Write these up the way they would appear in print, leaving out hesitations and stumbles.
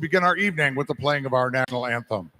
begin our evening with the playing of our national anthem.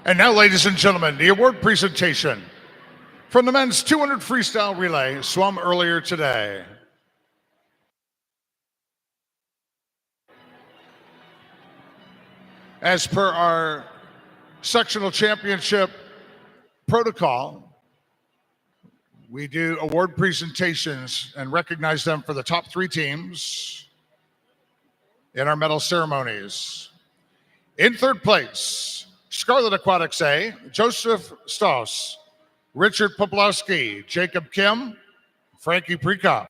And now, ladies and gentlemen, the award presentation from the men's 200 freestyle relay swum earlier today. As per our sectional championship protocol, we do award presentations and recognize them for the top 3 teams in our medal ceremonies. In third place, Scarlet Aquatics A, Joseph Stoss, Richard Poplowski, Jacob Kim, Frankie Prekop.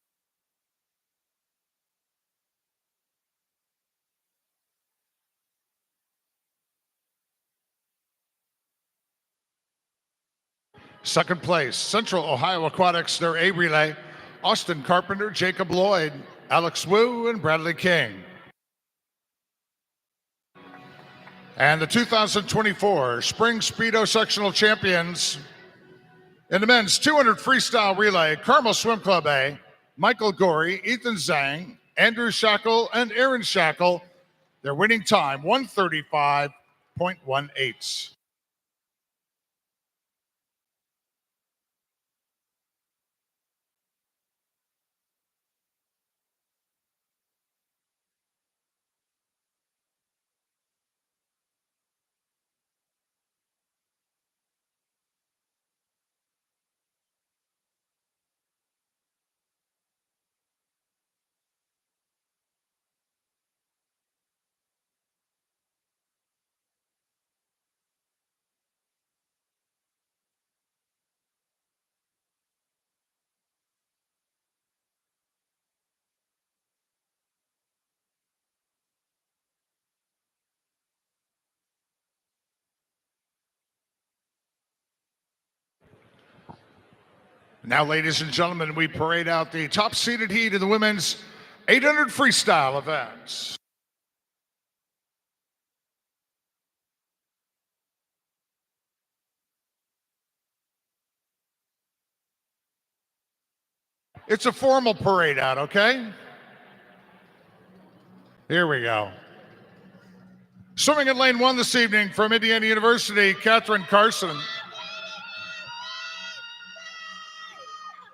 Second place, Central Ohio Aquatics, their A relay, Austin Carpenter, Jacob Lloyd, Alex Wu, and Bradley King. And the 2024 Spring Speedo Sectional Champions in the men's 200 freestyle relay, Carmel Swim Club A, Michael Gorey, Ethan Zhang, Andrew Shackle, and Aaron Shackle. Their winning time, 1:35.18. Now, ladies and gentlemen, we parade out the top-seeded heat of the women's 800 freestyle events. It's a formal parade out, okay? Here we go. Swimming in lane 1 this evening from Indiana University, Catherine Carson.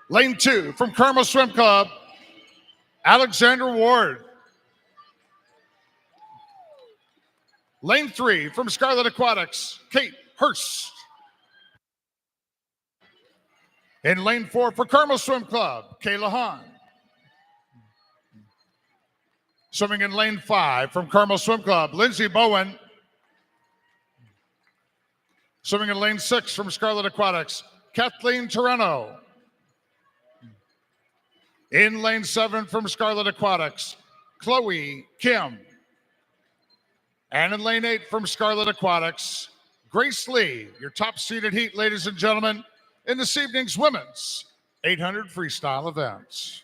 Lane 2 from Carmel Swim Club, Alexander Ward. Lane 3 from Scarlet Aquatics, Kate Hurst. In lane 4 for Carmel Swim Club, Kayla Hahn. Swimming in lane 5 from Carmel Swim Club, Lindsay Bowen. Swimming in lane 6 from Scarlet Aquatics, Kathleen Torreno. In lane 7 from Scarlet Aquatics, Chloe Kim. And in lane 8 from Scarlet Aquatics, Grace Lee, your top-seeded heat, ladies and gentlemen, in this evening's women's 800 freestyle events.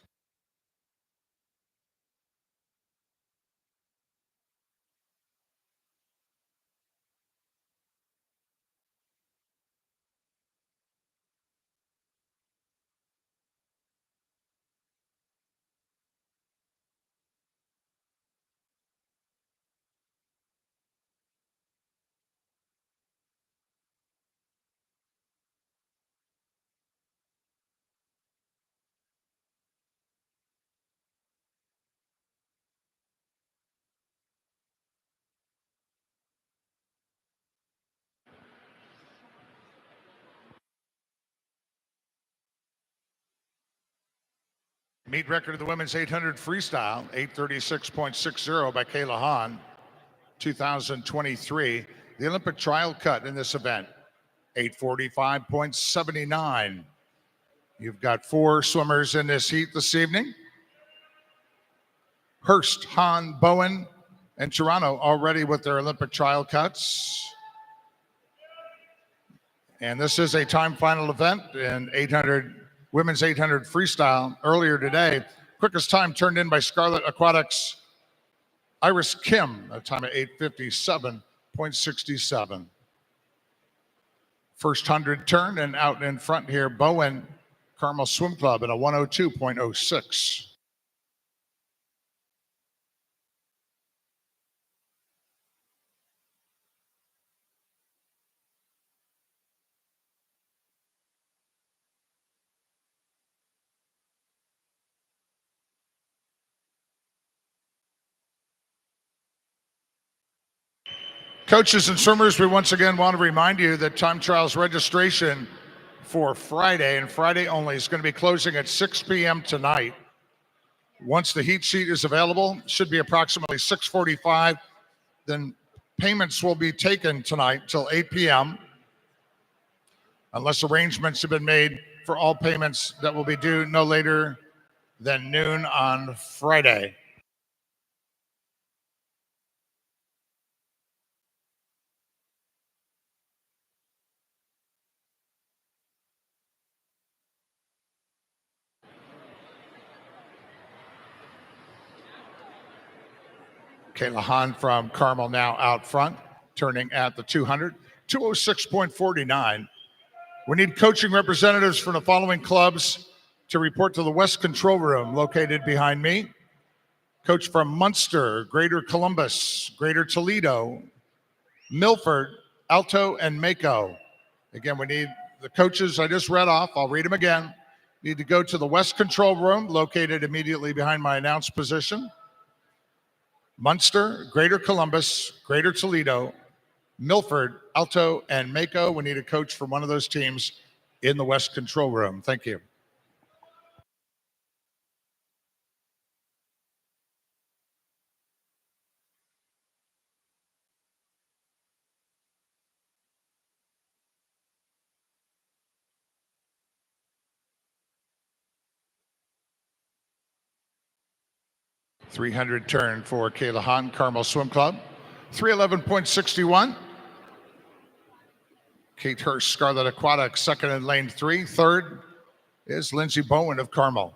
Meet record of the women's 800 freestyle, 8:36.60 by Kayla Hahn, 2023. The Olympic trial cut in this event, 8:45.79. You've got 4 swimmers in this heat this evening. Hurst, Hahn, Bowen, and Toronto already with their Olympic trial cuts. And this is a time final event in 800 women's 800 freestyle earlier today. Quickest time turned in by Scarlet Aquatics Iris Kim, a time of 8:57.67. First 100 turn and out in front here, Bowen Carmel Swim Club in a 102.06. Coaches and swimmers, we once again want to remind you that time trials registration for Friday, and Friday only, is going to be closing at 6 p.m. tonight. Once the heat sheet is available, should be approximately 6:45. Then payments will be taken tonight till 8 p.m. unless arrangements have been made for all payments that will be due no later than noon on Friday. Kayla Hahn from Carmel now out front, turning at the 200, 206.49. We need coaching representatives from the following clubs to report to the West Control Room located behind me. Coach from Munster, Greater Columbus, Greater Toledo, Milford, Alto, and Mako. Again, we need the coaches I just read off. I'll read them again. Need to go to the West Control Room located immediately behind my announced position. Munster, Greater Columbus, Greater Toledo, Milford, Alto, and Mako. We need a coach from one of those teams in the West Control Room. Thank you. .300 turn for Kayla Hahn, Carmel Swim Club. 311.61. Kate Hurst, Scarlet Aquatics, second in lane 3. Third is Lindsay Bowen of Carmel.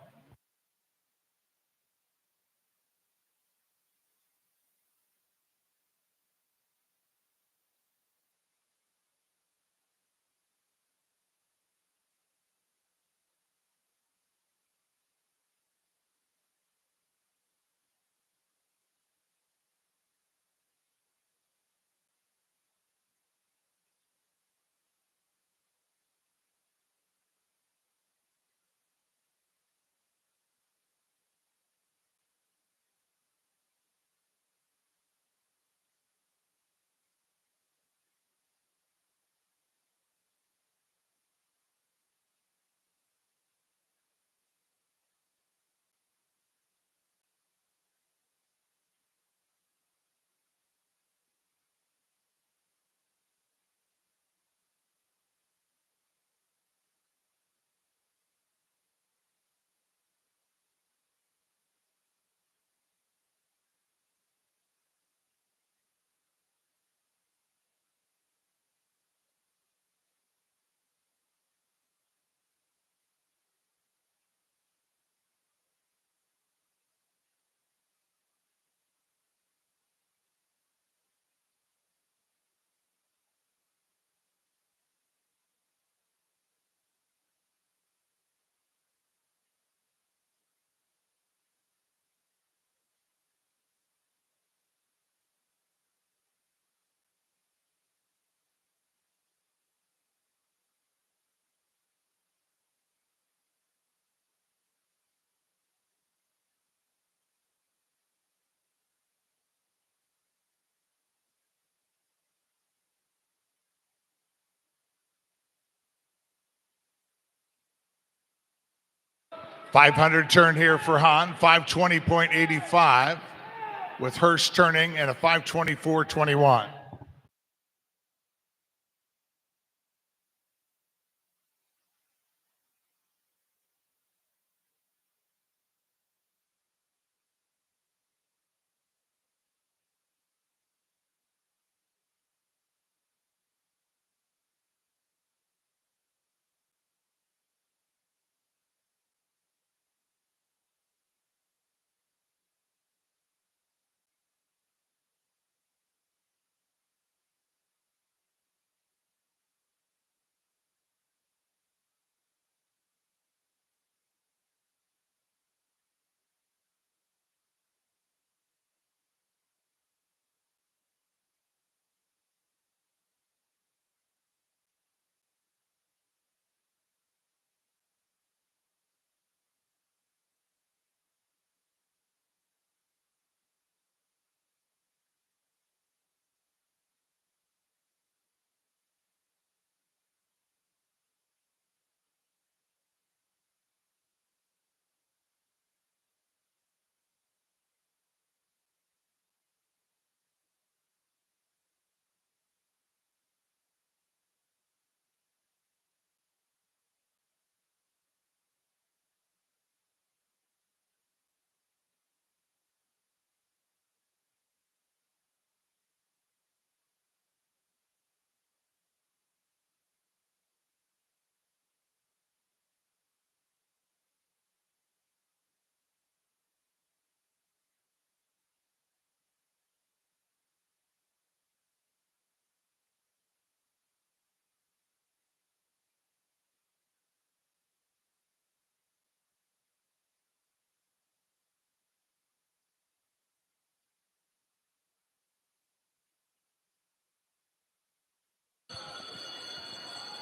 500 turn here for Hahn, 520.85, with Hurst turning at a 524.21.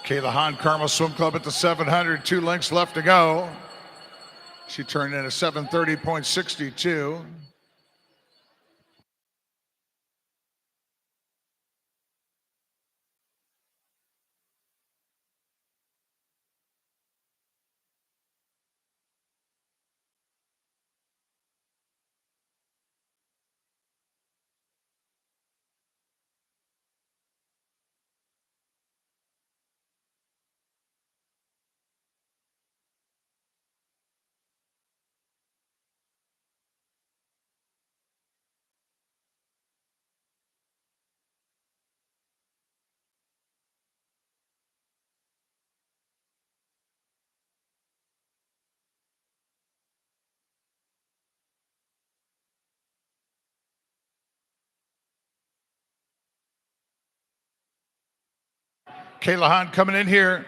Kayla Hahn, Carmel Swim Club at the 700, 2 lengths left to go. She turned in a 730.62. Kayla Hahn coming in here.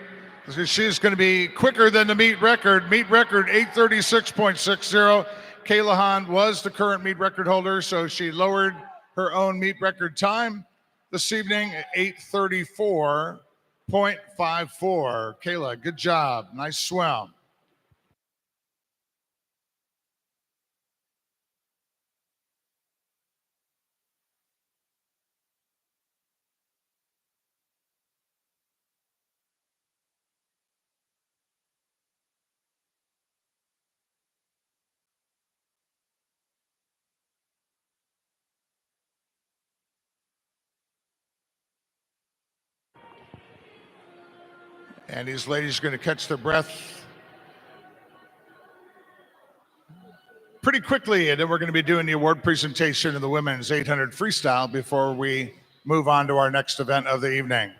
She's going to be quicker than the meet record. Meet record 836.60. Kayla Hahn was the current meet record holder, so she lowered her own meet record time this evening at 834.54. Kayla, good job. Nice swim. And these ladies are going to catch their breath pretty quickly, and then we're going to be doing the award presentation of the women's 800 freestyle before we move on to our next event of the evening.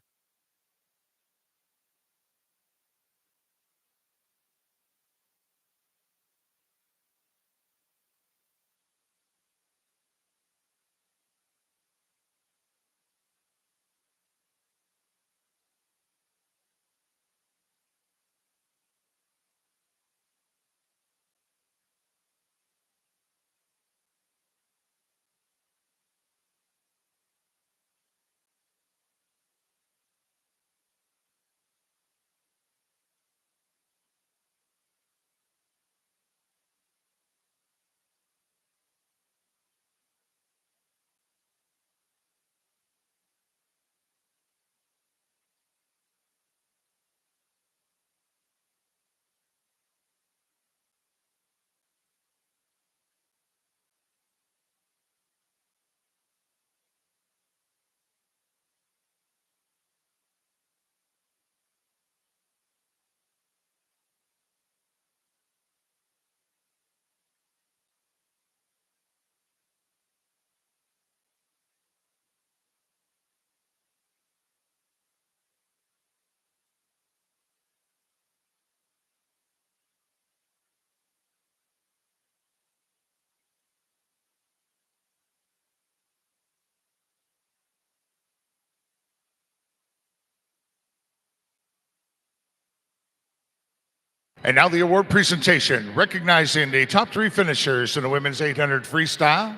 And now the award presentation, recognizing the top 3 finishers in the women's 800 freestyle.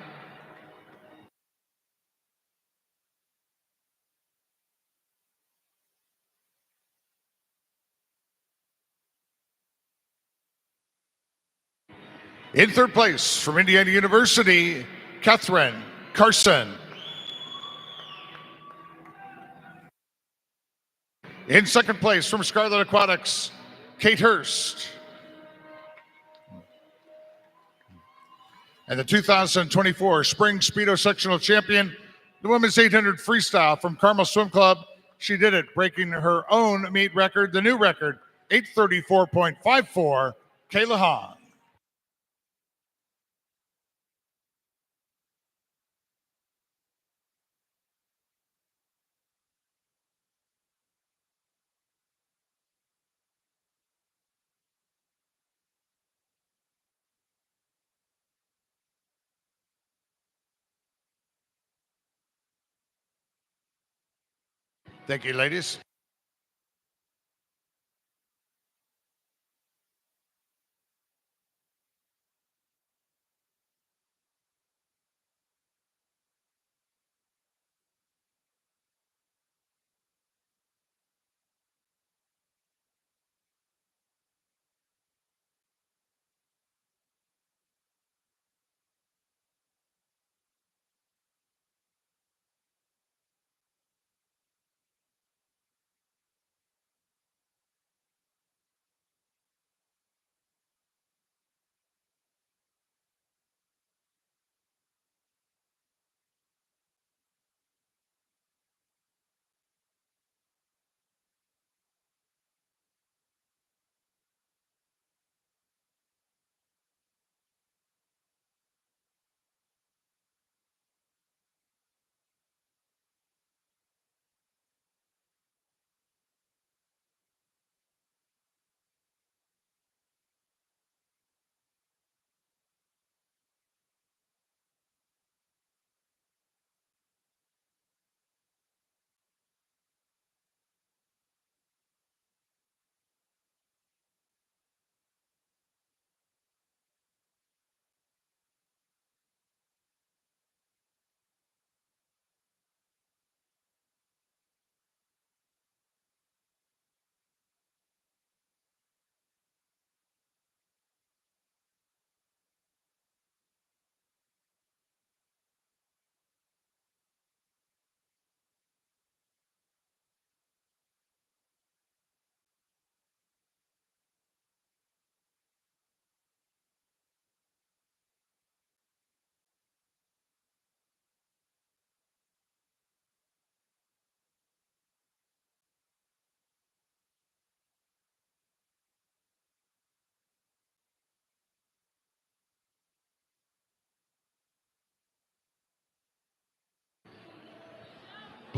In third place from Indiana University, Catherine Carson. In second place from Scarlet Aquatics, Kate Hurst. And the 2024 Spring Speedo Sectional Champion, the women's 800 freestyle from Carmel Swim Club. She did it, breaking her own meet record, the new record, 834.54, Kayla Hahn. Thank you, ladies.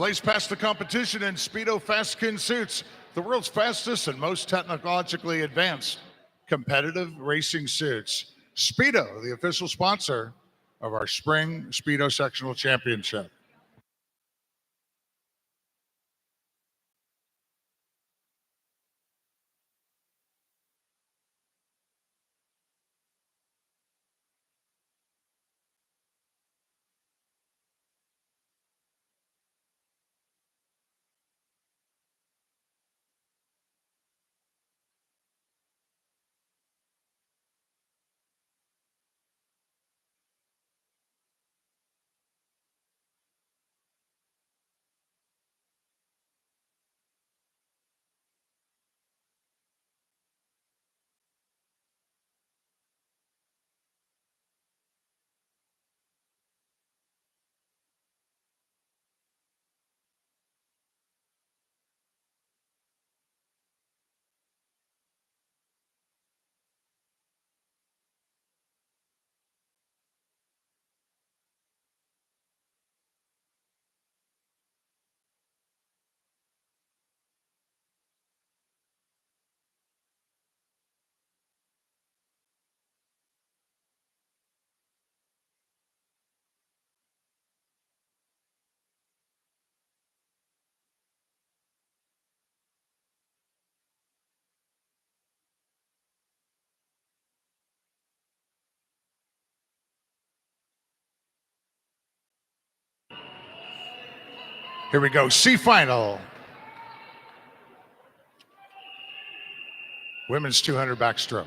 Blaze past the competition in Speedo Fastskin suits, the world's fastest and most technologically advanced competitive racing suits. Speedo, the official sponsor of our Spring Speedo Sectional Championship. Here we go, C final. Women's 200 backstroke.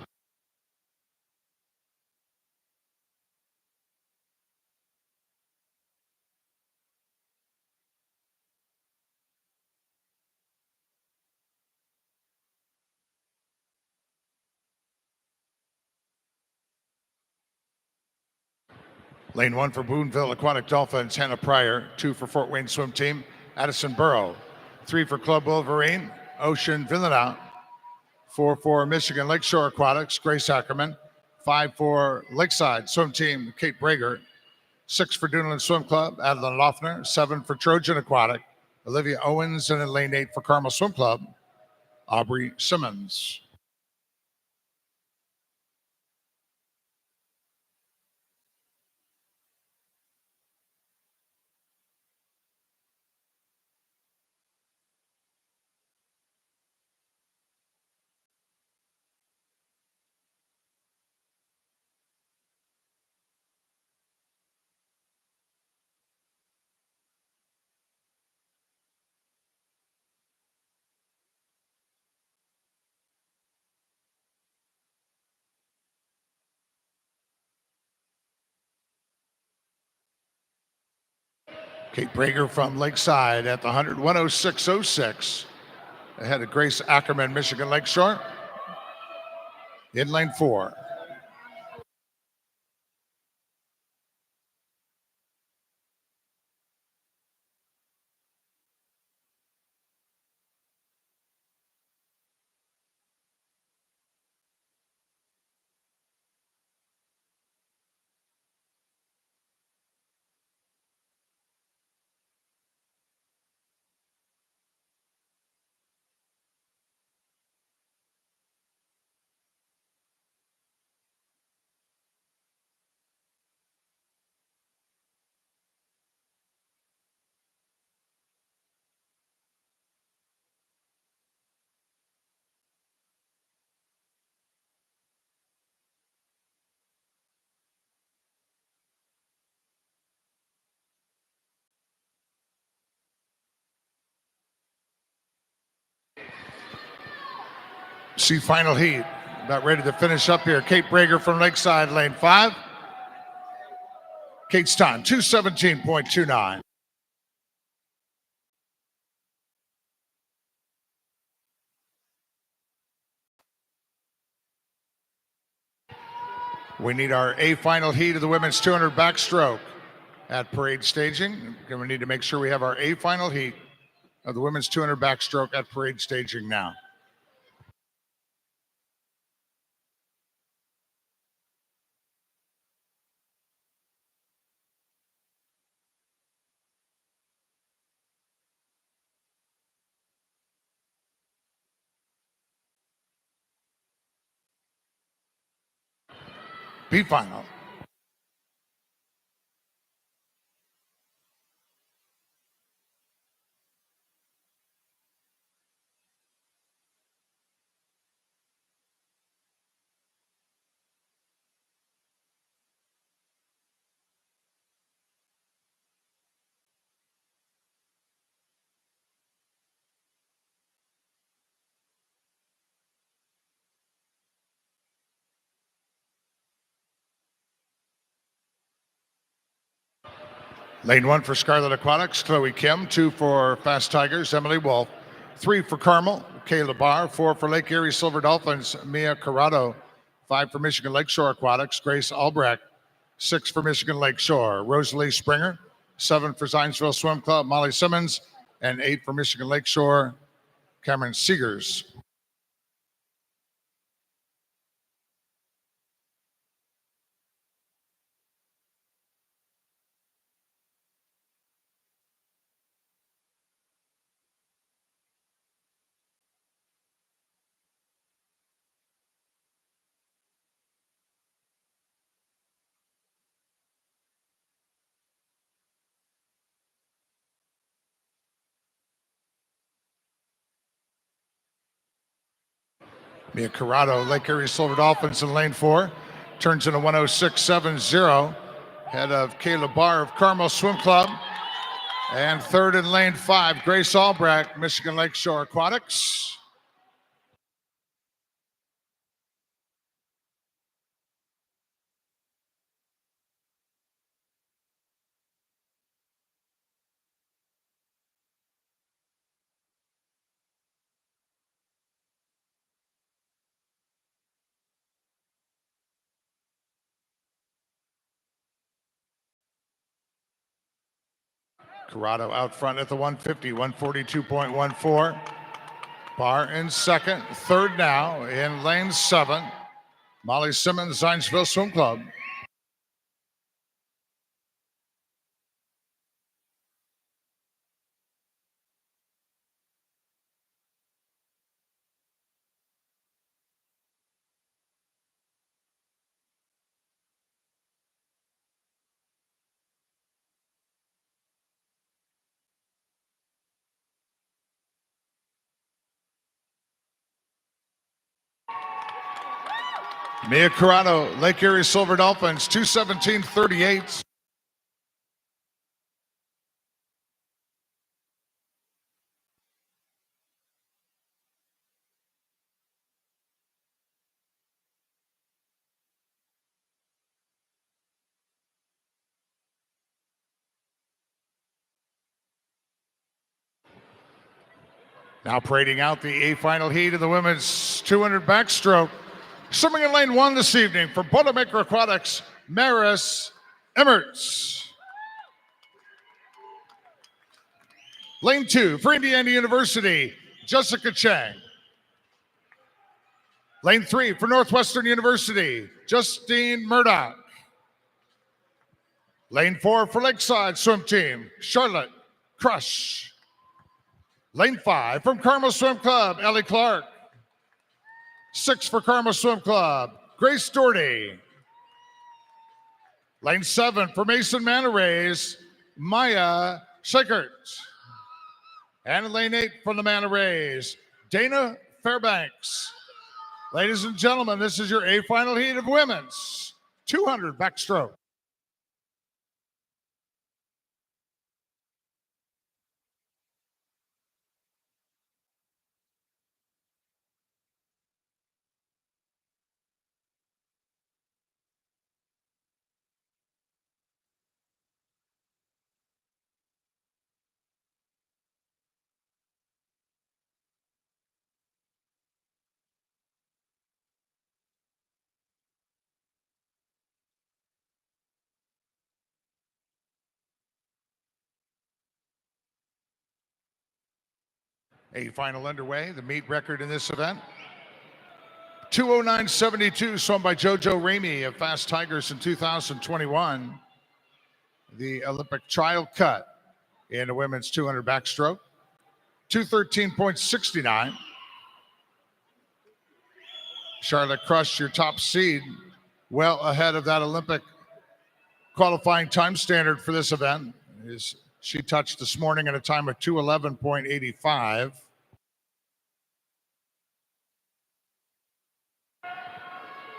Lane 1 for Boonville Aquatic Dolphins, Hannah Pryor. 2 for Fort Wayne Swim Team, Addison Burrow. 3 for Club Wolverine, Ocean Villena. 4 for Michigan Lakeshore Aquatics, Grace Ackerman. 5 for Lakeside Swim Team, Kate Brager. 6 for Duneland Swim Club, Adeline Loeffner. 7 for Trojan Aquatic, Olivia Owens. And in lane 8 for Carmel Swim Club, Aubrey Simmons. Kate Brager from Lakeside at the 100, 106.06. Ahead of Grace Ackerman, Michigan Lakeshore. In lane 4. See final heat. About ready to finish up here. Kate Brager from Lakeside, lane 5. Kate's time, 2:17.29. We need our A final heat of the women's 200 backstroke at parade staging. And we need to make sure we have our A final heat of the women's 200 backstroke at parade staging now. B final. Lane 1 for Scarlet Aquatics, Chloe Kim. 2 for Fast Tigers, Emily Wolf. 3 for Carmel, Kayla Barr. 4 for Lake Erie Silver Dolphins, Mia Corrado. 5 for Michigan Lakeshore Aquatics, Grace Albrecht. 6 for Michigan Lakeshore, Rosalie Springer. 7 for Zionsville Swim Club, Molly Simmons. And 8 for Michigan Lakeshore, Cameron Seegers. Mia Corrado, Lake Erie Silver Dolphins in lane 4. Turns into 106.70. Head of Kayla Barr of Carmel Swim Club. And third in lane 5, Grace Albrecht, Michigan Lakeshore Aquatics. Corrado out front at the 150, 142.14. Barr in second. Third now in lane 7, Molly Simmons, Zionsville Swim Club. Mia Corrado, Lake Erie Silver Dolphins, 2:17:38. Now parading out the A final heat of the women's 200 backstroke. Swimming in lane 1 this evening for Boilermaker Aquatics, Maris Emmerts. Lane 2 for Indiana University, Jessica Chang. Lane 3 for Northwestern University, Justine Murdoch. Lane 4 for Lakeside Swim Team, Charlotte Crush. Lane 5 from Carmel Swim Club, Ellie Clark. 6 for Carmel Swim Club, Grace Doherty. Lane 7 for Mason Manor Rays, Maya Shakert. And lane 8 from the Manor Rays, Dana Fairbanks. Ladies and gentlemen, this is your A final heat of women's 200 backstroke. A final underway. The meet record in this event, 2:09:72, swum by JoJo Ramey of Fast Tigers in 2021. The Olympic trial cut in the women's 200 backstroke, 2:13.69. Charlotte Crush, your top seed, well ahead of that Olympic qualifying time standard for this event. She touched this morning at a time of 2:11.85.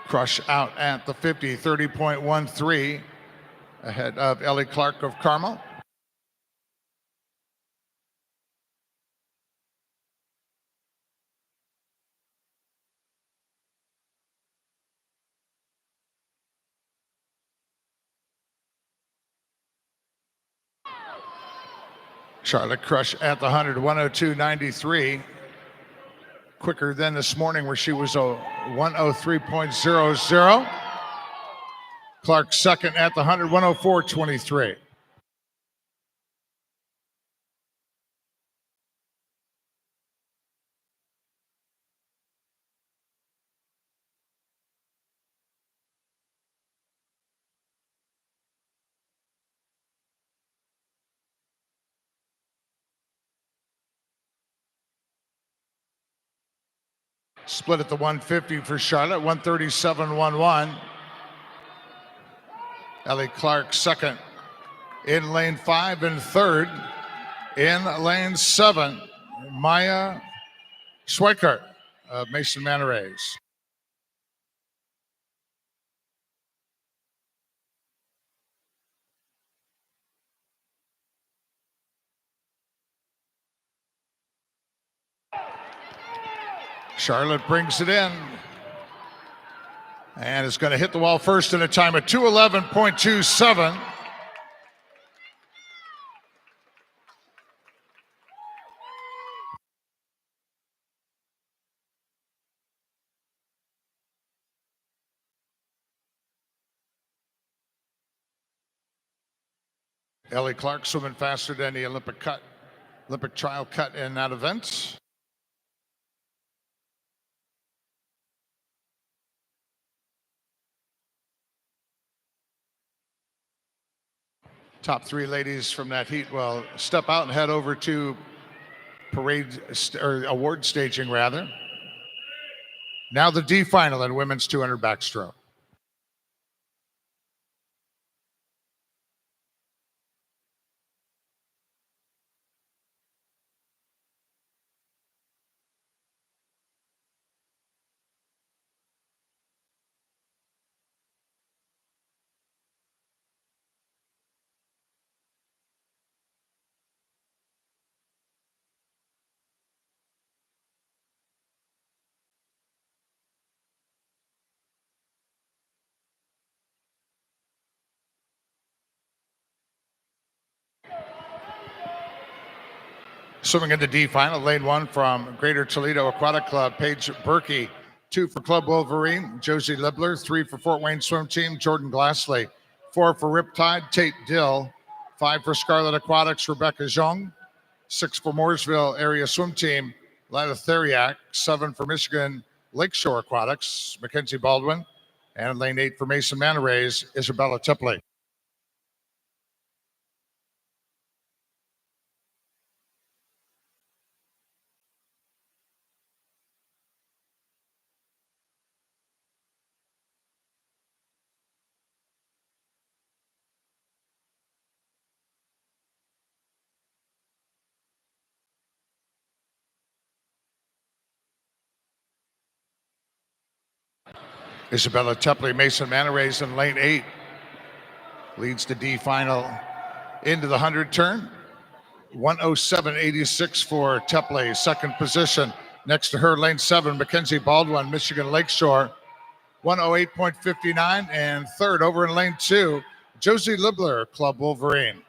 Crush out at the 50, 30.13, ahead of Ellie Clark of Carmel. Charlotte Crush at the 100, 102.93. Quicker than this morning where she was a 103.00. Clark second at the 100, 104.23. Split at the 150 for Charlotte, 137.11. Ellie Clark second in lane 5, and third in lane 7, Maya Schweikert of Mason Manor Rays. Charlotte brings it in. And it's going to hit the wall first in a time of 2:11.27. Ellie Clark swimming faster than the Olympic trial cut in that event. Top three ladies from that heat will step out and head over to award staging rather. Now the D final in women's 200 backstroke. Swimming in the D final, lane one from Greater Toledo Aquatic Club, Paige Berkey. 2 for Club Wolverine, Josie Libler. 3 for Fort Wayne Swim Team, Jordan Glassley. 4 for Riptide, Tate Dill. 5 for Scarlet Aquatics, Rebecca Zhong. 6 for Mooresville Area Swim Team, Lila Theriak. 7 for Michigan Lakeshore Aquatics, Mackenzie Baldwin. And lane 8 for Mason Manta Rays, Isabella Tipley. Isabella Tepley, Mason Manta Rays in lane 8. Leads the D final into the 100 turn. 107.86 for Tepley, second position. Next to her, lane 7, Mackenzie Baldwin, Michigan Lakeshore. 108.59. And third over in lane 2, Josie Libler, Club Wolverine.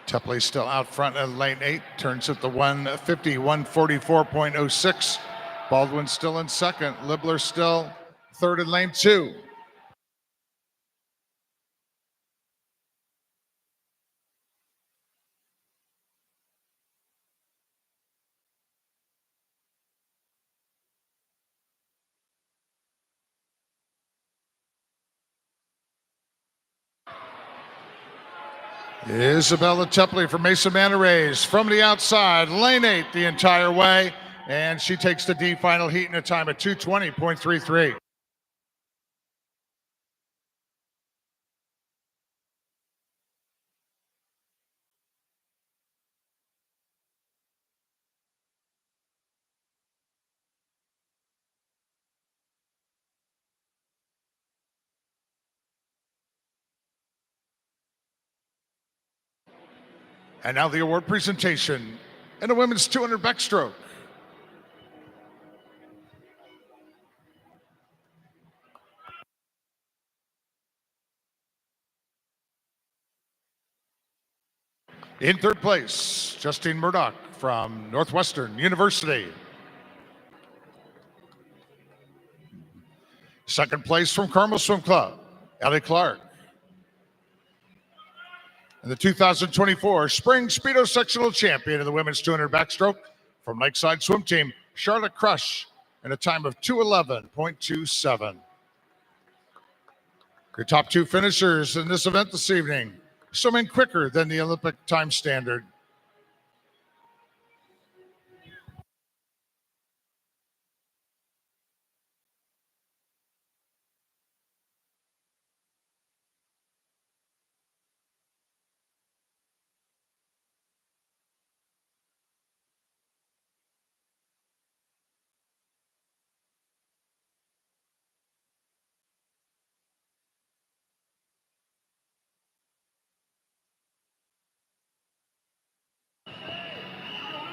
Tepley still out front in lane 8, turns at the 150, 144.06. Baldwin still in second, Libler still third in lane 2. Isabella Tepley from Mesa Manta Rays from the outside, lane 8 the entire way, and she takes the D final heat in a time of 2:20.33. And now the award presentation in the women's 200 backstroke. In third place, Justine Murdoch from Northwestern University. Second place from Carmel Swim Club, Ellie Clark. And the 2024 Spring Speedo Sectional Champion of the women's 200 backstroke from Lakeside Swim Team, Charlotte Crush, in a time of 2:11.27. Your top 2 finishers in this event this evening, swimming quicker than the Olympic time standard.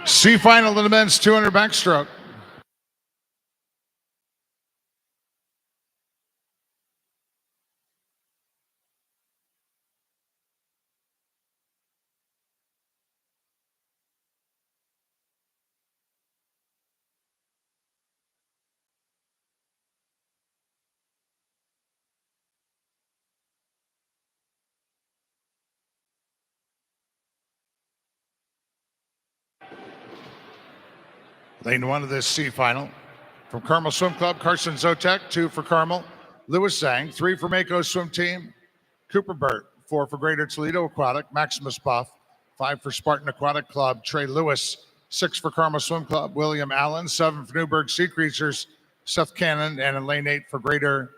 C final in the men's 200 backstroke. Lane 1 of this C final. From Carmel Swim Club, Carson Zotek, 2 for Carmel. Lewis Zhang, 3 for Mako Swim Team. Cooper Burt, 4 for Greater Toledo Aquatic. Maximus Buff, 5 for Spartan Aquatic Club. Trey Lewis, 6 for Carmel Swim Club. William Allen, 7 for Newburgh Sea Creatures. Seth Cannon, and in lane 8 for Greater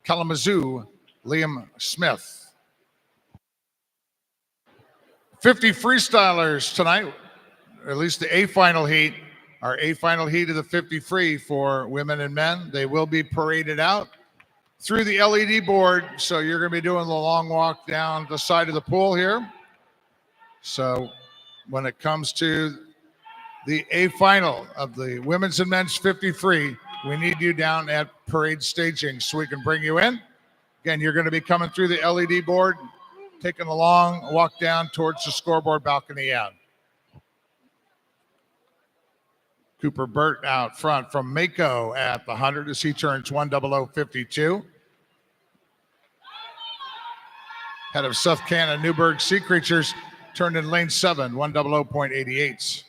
Kalamazoo, Liam Smith. 50 freestylers tonight, or at least the A final heat. Our A final heat of the 50 free for women and men. They will be paraded out through the LED board. So you're going to be doing the long walk down the side of the pool here. So when it comes to the A final of the women's and men's 50 free, we need you down at parade staging so we can bring you in. Again, you're going to be coming through the LED board, taking a long walk down towards the scoreboard balcony end. Cooper Burt out front from Mako at the 100 as he turns 10052. Head of Seth Cannon, Newburgh Sea Creatures, turned in lane 7, 100.88.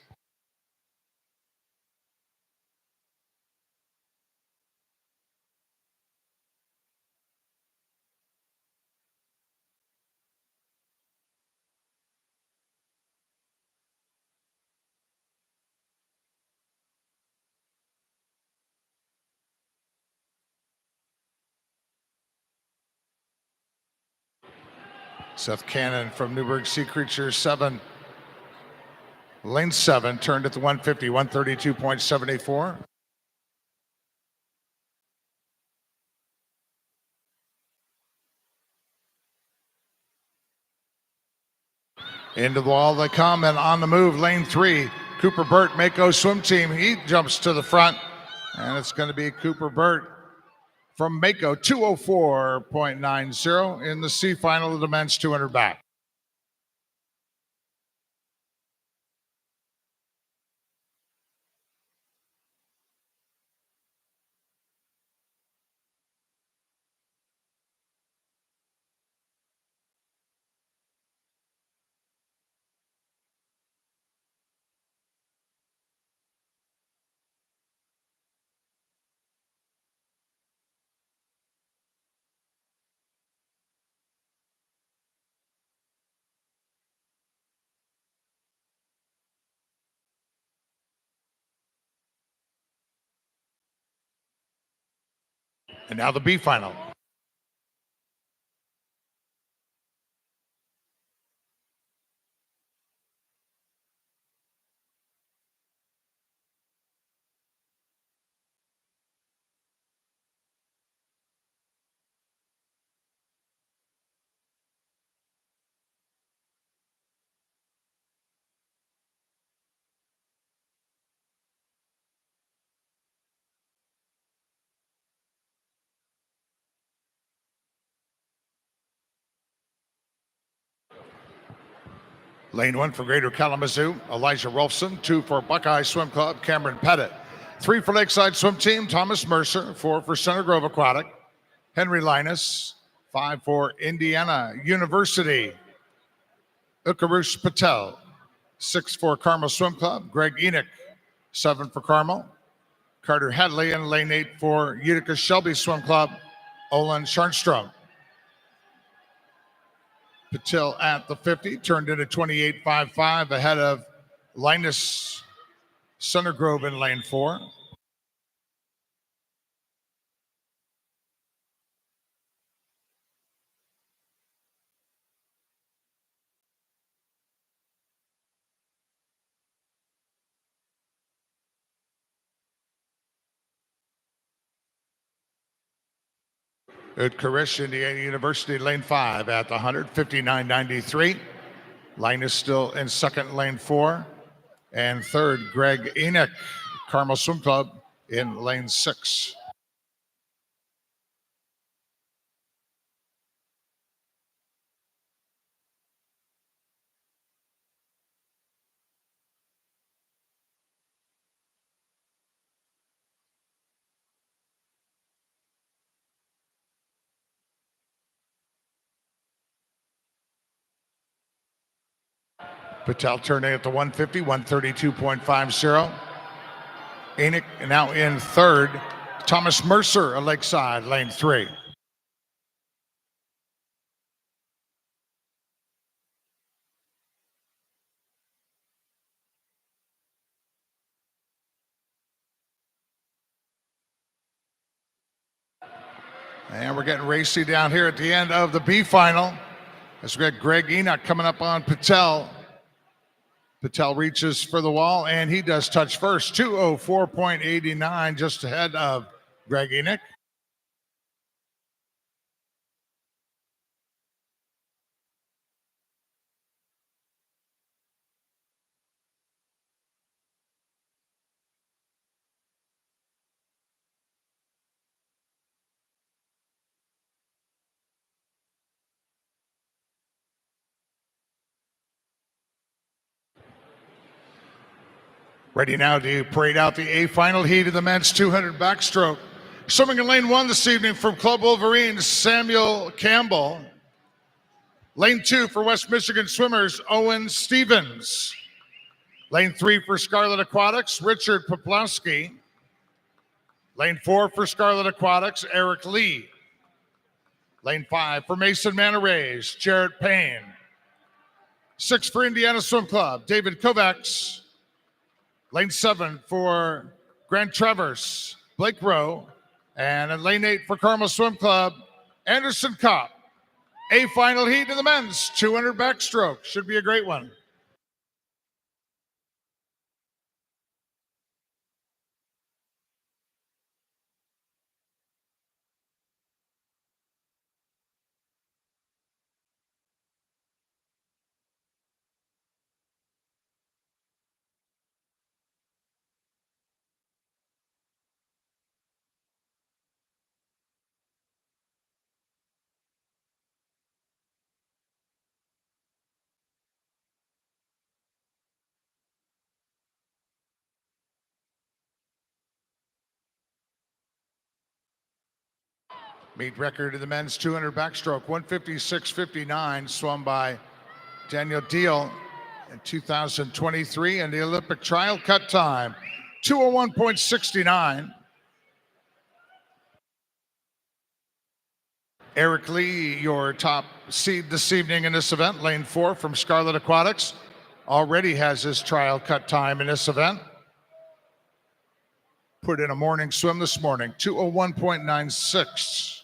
Seth Cannon from Newburgh Sea Creatures, 7. Lane 7, turned at the 150, 132.74. Into the wall they come, and on the move, lane 3, Cooper Burt, Mako Swim Team. He jumps to the front, and it's going to be Cooper Burt from Mako, 204.90 in the C final of the men's 200 back. And now the B final. Lane 1 for Greater Kalamazoo, Elijah Rolfson. 2 for Buckeye Swim Club, Cameron Pettit. 3 for Lakeside Swim Team, Thomas Mercer. 4 for Center Grove Aquatic, Henry Linus. 5 for Indiana University, Ukarush Patel. 6 for Carmel Swim Club, Greg Enoch. 7 for Carmel, Carter Hadley. And lane 8 for Utica Shelby Swim Club, Olin Scharnstrom. Patil at the 50, turned into 28.55 ahead of Linus Center Grove in lane 4. At Karish, Indiana University, lane 5 at the 100, 59.93. Linus still in second, lane 4. And third, Greg Enoch, Carmel Swim Club in lane 6. Patel turning at the 150, 132.50. Enoch now in third. Thomas Mercer at Lakeside, lane 3. And we're getting racy down here at the end of the B final. As we got Greg Enoch coming up on Patel. Patel reaches for the wall, and he does touch first. 2:04.89, just ahead of Greg Enoch. Ready now to parade out the A final heat of the men's 200 backstroke. Swimming in lane 1 this evening from Club Wolverine, Samuel Campbell. Lane 2 for West Michigan swimmers, Owen Stevens. Lane 3 for Scarlet Aquatics, Richard Poplowski. Lane 4 for Scarlet Aquatics, Eric Lee. Lane 5 for Mason Manarays, Jarrett Payne. 6 for Indiana Swim Club, David Kovacs. Lane 7 for Grand Traverse, Blake Rowe. And in lane 8 for Carmel Swim Club, Anderson Kopp. A final heat in the men's 200 backstroke. Should be a great one. Meet record of the men's 200 backstroke, 156.59, swum by Daniel Deal in 2023, and the Olympic trial cut time, 2:01.69. Eric Lee, your top seed this evening in this event, lane 4 from Scarlet Aquatics, already has his trial cut time in this event. Put in a morning swim this morning, 2:01.96.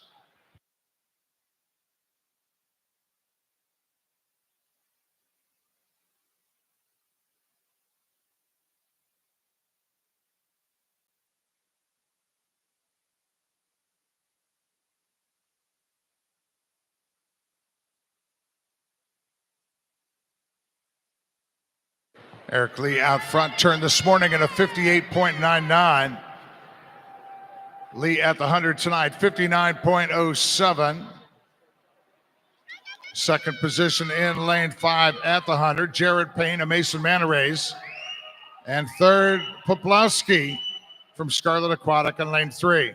Eric Lee out front, turned this morning at a 58.99. Lee at the 100 tonight, 59.07. Second position in lane 5 at the 100, Jared Payne of Mason Manarays. And third, Poplowski from Scarlet Aquatic in lane 3.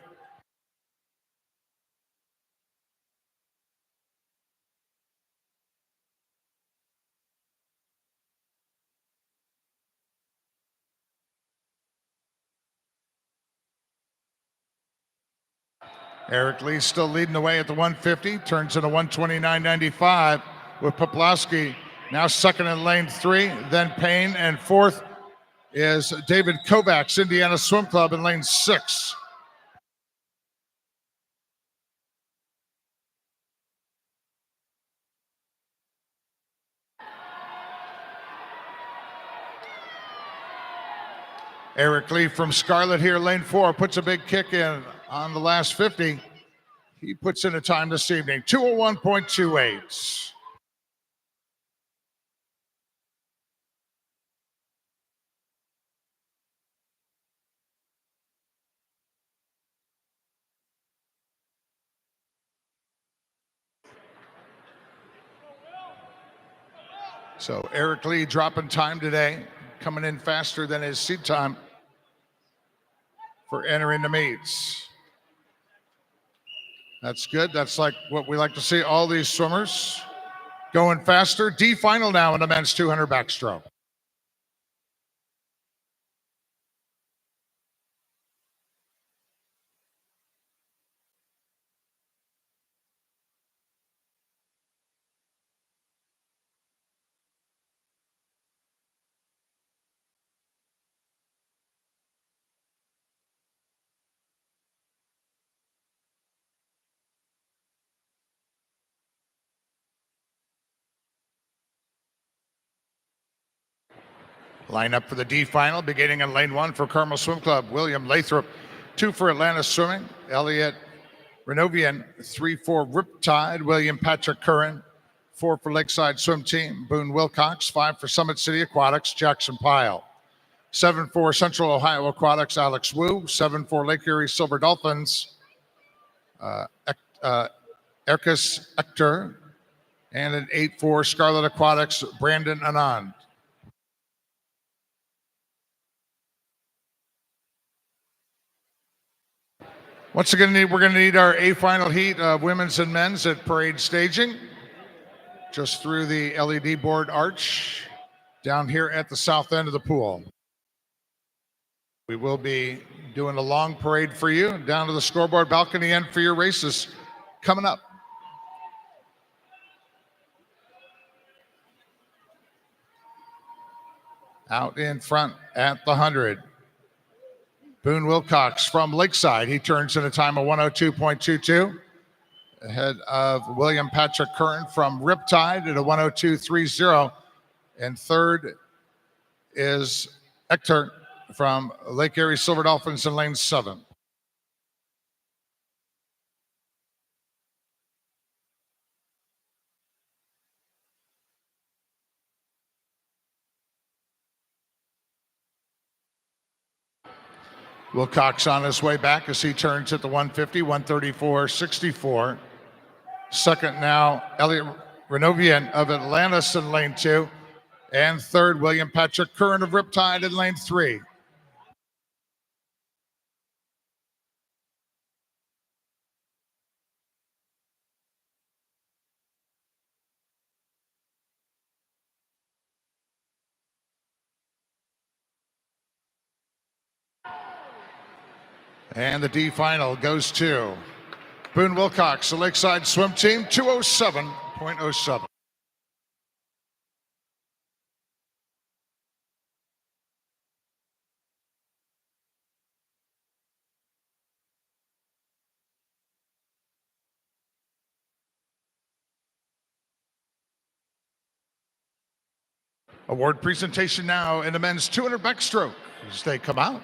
Eric Lee still leading the way at the 150, turns into 129.95 with Poplowski now second in lane 3, then Payne, and fourth is David Kovacs, Indiana Swim Club in lane 6. Eric Lee from Scarlet here, lane 4, puts a big kick in on the last 50. He puts in a time this evening, 2:01.28. So Eric Lee dropping time today, coming in faster than his seat time for entering the meets. That's good. That's like what we like to see. All these swimmers going faster. D final now in the men's 200 backstroke. Line up for the D final, beginning in lane 1 for Carmel Swim Club. William Lathrop, 2 for Atlanta Swimming. Elliot Renovian, 3 for Riptide. William Patrick Curran, 4 for Lakeside Swim Team. Boone Wilcox, 5 for Summit City Aquatics. Jackson Pyle, 7 for Central Ohio Aquatics. Alex Wu, 7 for Lake Erie Silver Dolphins. Erkis Ekter, and an 8 for Scarlet Aquatics. Brandon Anand. Once again, we're going to need our A final heat of women's and men's at parade staging, just through the LED board arch down here at the south end of the pool. We will be doing a long parade for you down to the scoreboard balcony end for your races coming up. Out in front at the 100. Boone Wilcox from Lakeside. He turns in a time of 102.22. Ahead of William Patrick Curran from Riptide at a 102.30. And third is Hector from Lake Erie Silver Dolphins in lane 7. Wilcox on his way back as he turns at the 150, 134.64. Second now, Elliot Renovian of Atlantis in lane 2. And third, William Patrick Curran of Riptide in lane 3. And the D final goes to Boone Wilcox, the Lakeside Swim Team, 207.07. Award presentation now in the men's 200 backstroke as they come out.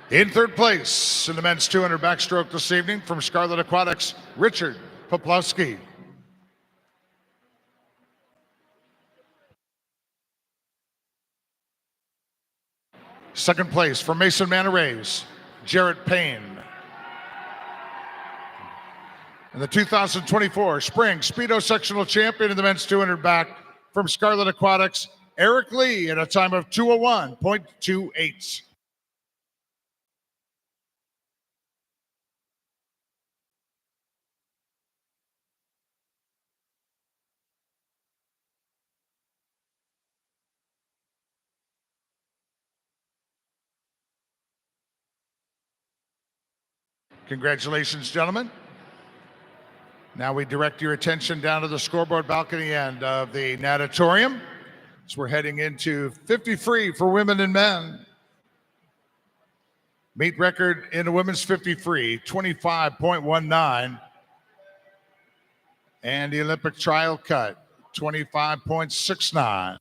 In third place in the men's 200 backstroke this evening from Scarlet Aquatics, Richard Poplowski. Second place for Mason Manor Rays, Jarrett Payne. And the 2024 Spring Speedo Sectional Champion in the men's 200 back from Scarlet Aquatics, Eric Lee at a time of 201.28. Congratulations, gentlemen. Now we direct your attention down to the scoreboard balcony end of the natatorium. So we're heading into 50 free for women and men. Meet record in the women's 50 free, 25.19. And the Olympic trial cut, 25.69.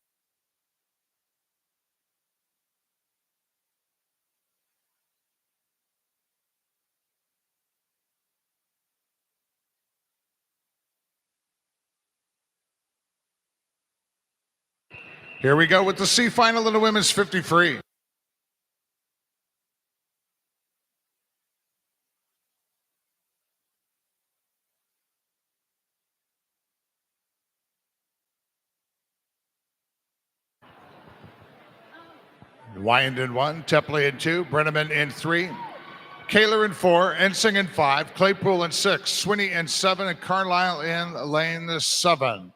Here we go with the C final in the women's 50 free. Wyand in 1, Tepley in 2, Brenneman in 3, Kaler in 4, Ensing in 5, Claypool in 6, Swinney in 7, and Carlisle in lane 7.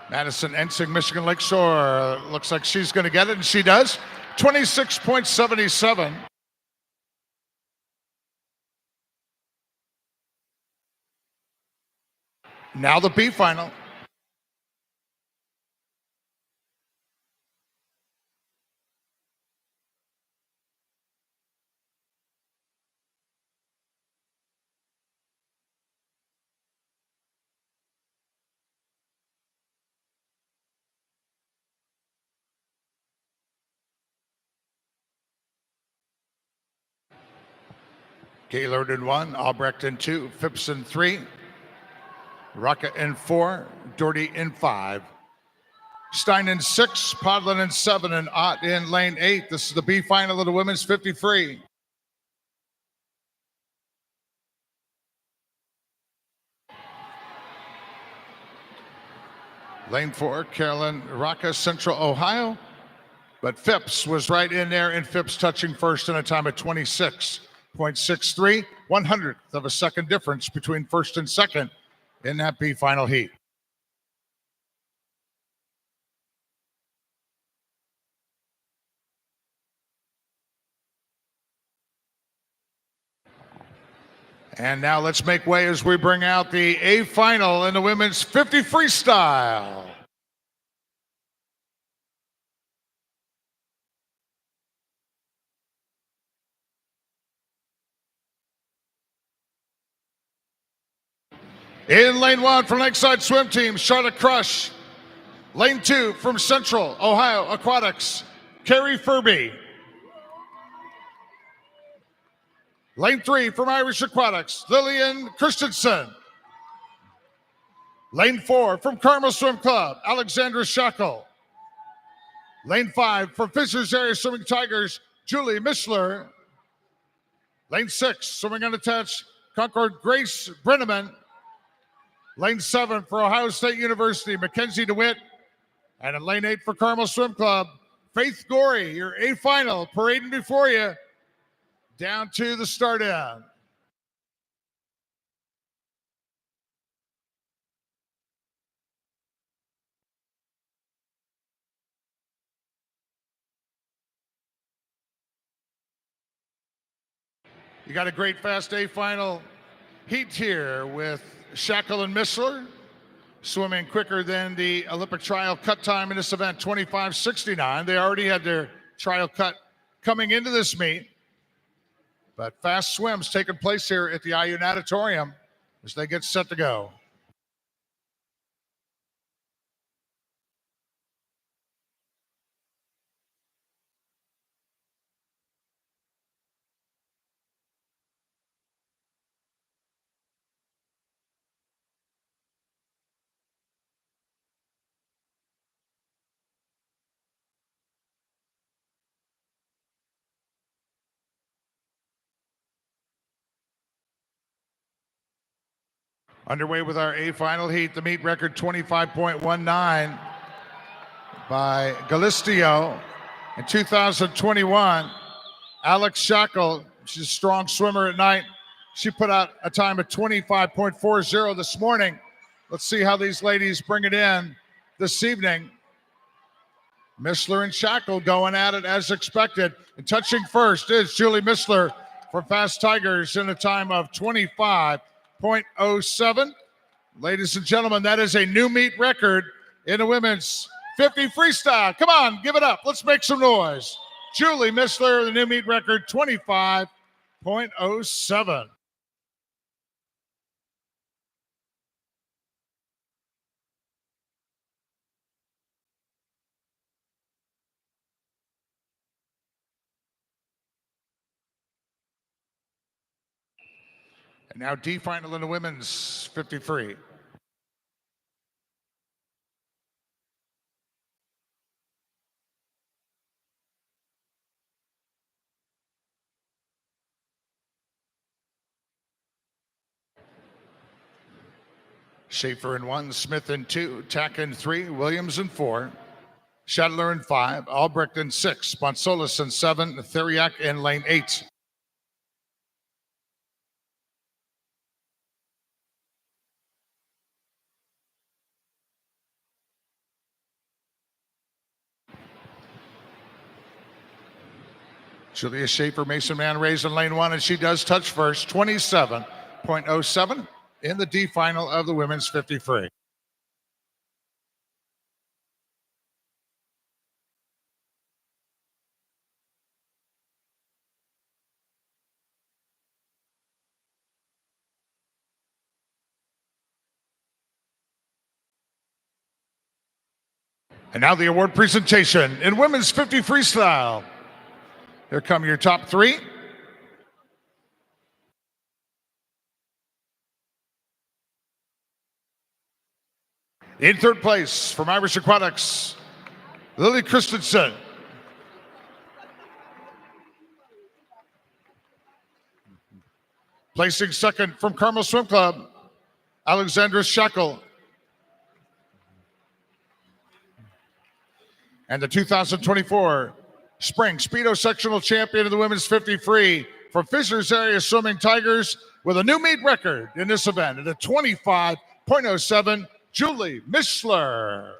Madison Ensing, Michigan Lakeshore. Looks like she's going to get it, and she does. 26.77. Now the B final. Gaylord in 1, Albrecht in 2, Phipps in 3, Rocca in 4, Doherty in 5, Stein in 6, Podlin in 7, and Ott in lane 8. This is the B final of the women's 50 free. Lane 4, Carolyn Rocca, Central Ohio. But Phipps was right in there, and Phipps touching first in a time of 26.63, 100th of a second difference between first and second in that B final heat. And now let's make way as we bring out the A final in the women's 50 freestyle. In lane 1 from Lakeside Swim Team, Charlotte Crush. Lane 2 from Central Ohio Aquatics, Carrie Furby. Lane 3 from Irish Aquatics, Lillian Christensen. Lane 4 from Carmel Swim Club, Alexandra Shackle. Lane 5 from Fishers Area Swimming Tigers, Julie Mishler. Lane 6, swimming unattached, Concord Grace Brenneman. Lane 7 for Ohio State University, Mackenzie DeWitt. And in lane 8 for Carmel Swim Club, Faith Gorey, your A final, parading before you down to the start end. You got a great fast A final heat here with Shackle and Missler swimming quicker than the Olympic trial cut time in this event, 25.69. They already had their trial cut coming into this meet, but fast swims taking place here at the IU Natatorium as they get set to go. Underway with our A final heat, the meet record 25.19 by Galistio in 2021. Alex Shackle, she's a strong swimmer at night. She put out a time of 25.40 this morning. Let's see how these ladies bring it in this evening. Mishler and Shackle going at it as expected. And touching first is Julie Mishler from Fast Tigers in a time of 25.07. Ladies and gentlemen, that is a new meet record in the women's 50 freestyle. Come on, give it up. Let's make some noise. Julie Mishler, the new meet record, 25.07. And now D final in the women's 50 free. Schaefer in 1, Smith in 2, Tack in 3, Williams in 4, Shadler in 5, Albrecht in 6, Sponsolis in 7, Theriak in lane 8. Julia Schaefer, Mason Man Rays in lane 1, and she does touch first, 27.07 in the D final of the women's 50 free. And now the award presentation in women's 50 freestyle. Here come your top 3. In 3rd place from Irish Aquatics, Lily Christensen. Placing 2nd from Carmel Swim Club, Alexandra Shackle. And the 2024 Spring Speedo Sectional Champion of the Women's 50 Free from Fishers Area Swimming Tigers with a new meet record in this event at a 25.07, Julie Mischler.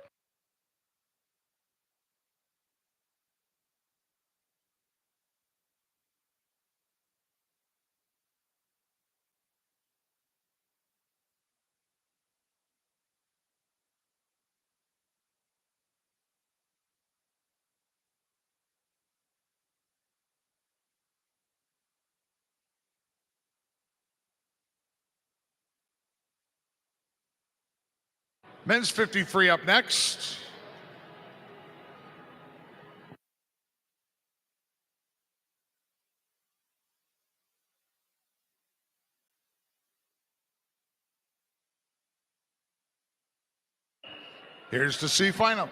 Men's 50 free up next. Here's the C final.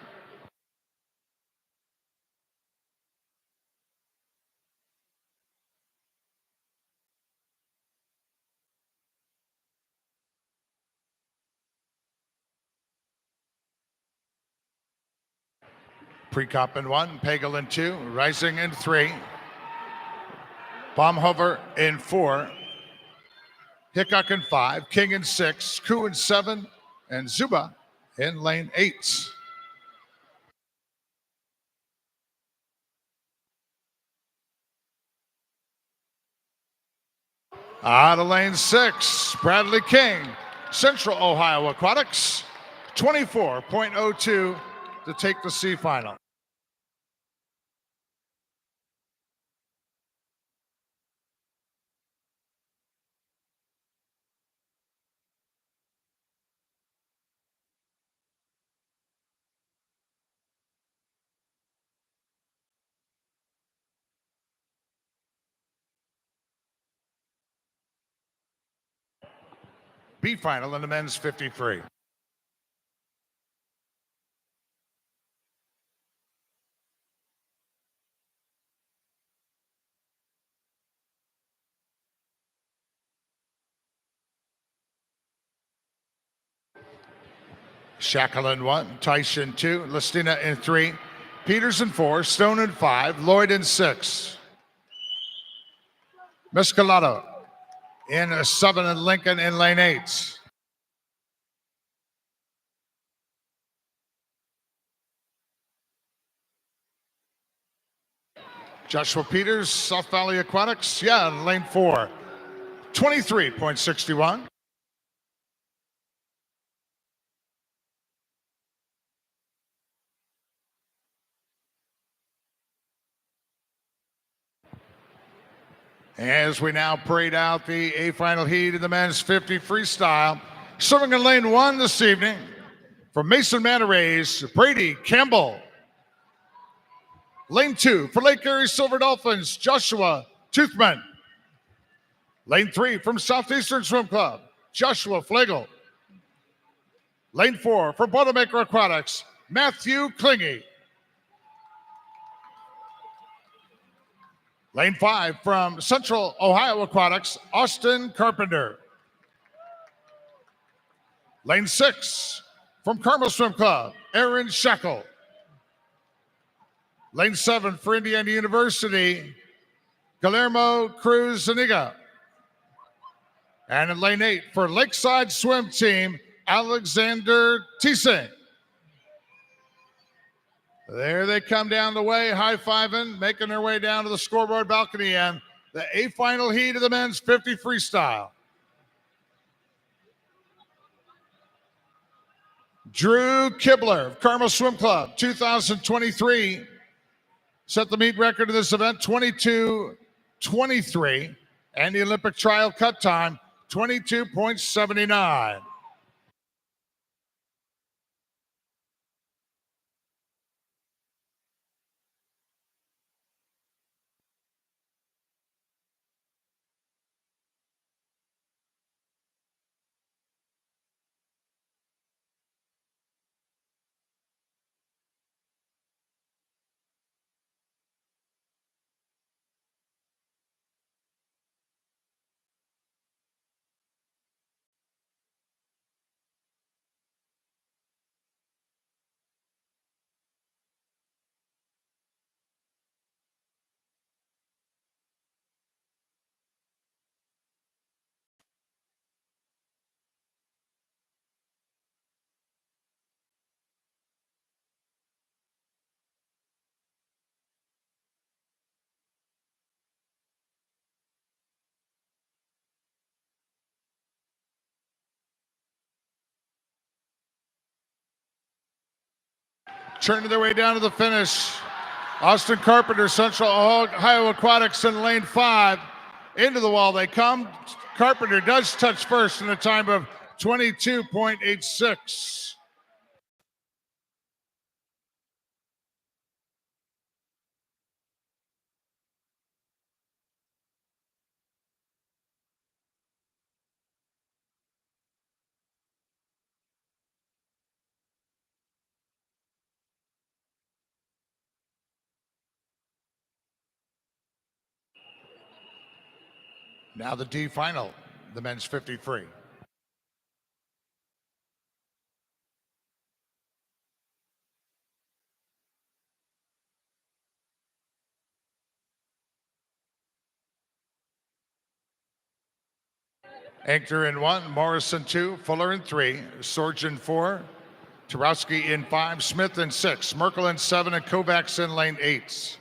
Prekop in 1, Pagel in 2, Rising in 3, Baumhover in 4, Hickok in 5, King in 6, Koo in 7, and Zuba in lane 8. Out of lane 6, Bradley King, Central Ohio Aquatics, 24.02 to take the C final. B final in the men's 50 free. Shackle in 1, Tyson 2, Listina in 3, Peters in 4, Stone in 5, Lloyd in 6. Mescalado in 7 and Lincoln in lane 8. Joshua Peters, South Valley Aquatics, in lane 4, 23.61. As we now parade out the A final heat of the men's 50 freestyle, serving in lane 1 this evening from Mason Manor Rays, Brady Campbell. Lane 2 for Lake Erie Silver Dolphins, Joshua Toothman. Lane 3 from Southeastern Swim Club, Joshua Flegel. Lane 4 for Boilermaker Aquatics, Matthew Klingy. Lane 5 from Central Ohio Aquatics, Austin Carpenter. Lane 6 from Carmel Swim Club, Aaron Shackle. Lane 7 for Indiana University, Guillermo Cruz Zuniga. And in lane 8 for Lakeside Swim Team, Alexander Teesing. There they come down the way, high-fiving, making their way down to the scoreboard balcony and the A final heat of the men's 50 freestyle. Drew Kibler of Carmel Swim Club, 2023, set the meet record of this event, 22:23, and the Olympic trial cut time, 22.79. Turning their way down to the finish, Austin Carpenter, Central Ohio Aquatics in lane 5. Into the wall they come. Carpenter does touch first in a time of 22.86. Now the D final, the men's 50 free. Anchor in 1, Morrison 2, Fuller in 3, Sorgen 4, Tarowski in 5, Smith in 6, Merkel in 7, and Kovacs in lane 8.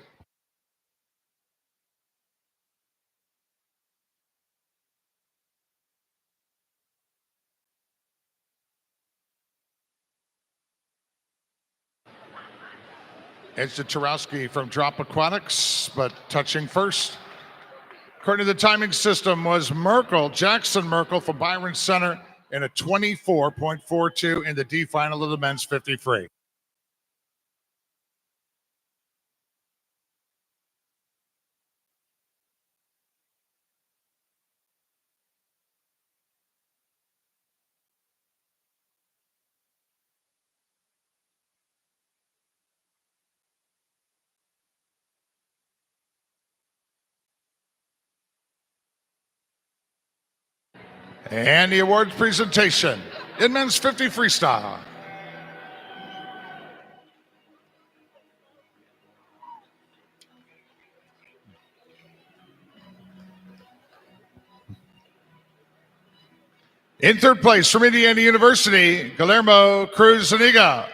It's to Tarowski from Drop Aquatics, but touching first. According to the timing system, was Merkel, Jackson Merkel from Byron Center in a 24.42 in the D final of the men's 50 free. And the awards presentation in men's 50 freestyle. In third place from Indiana University, Guillermo Cruz Zuniga.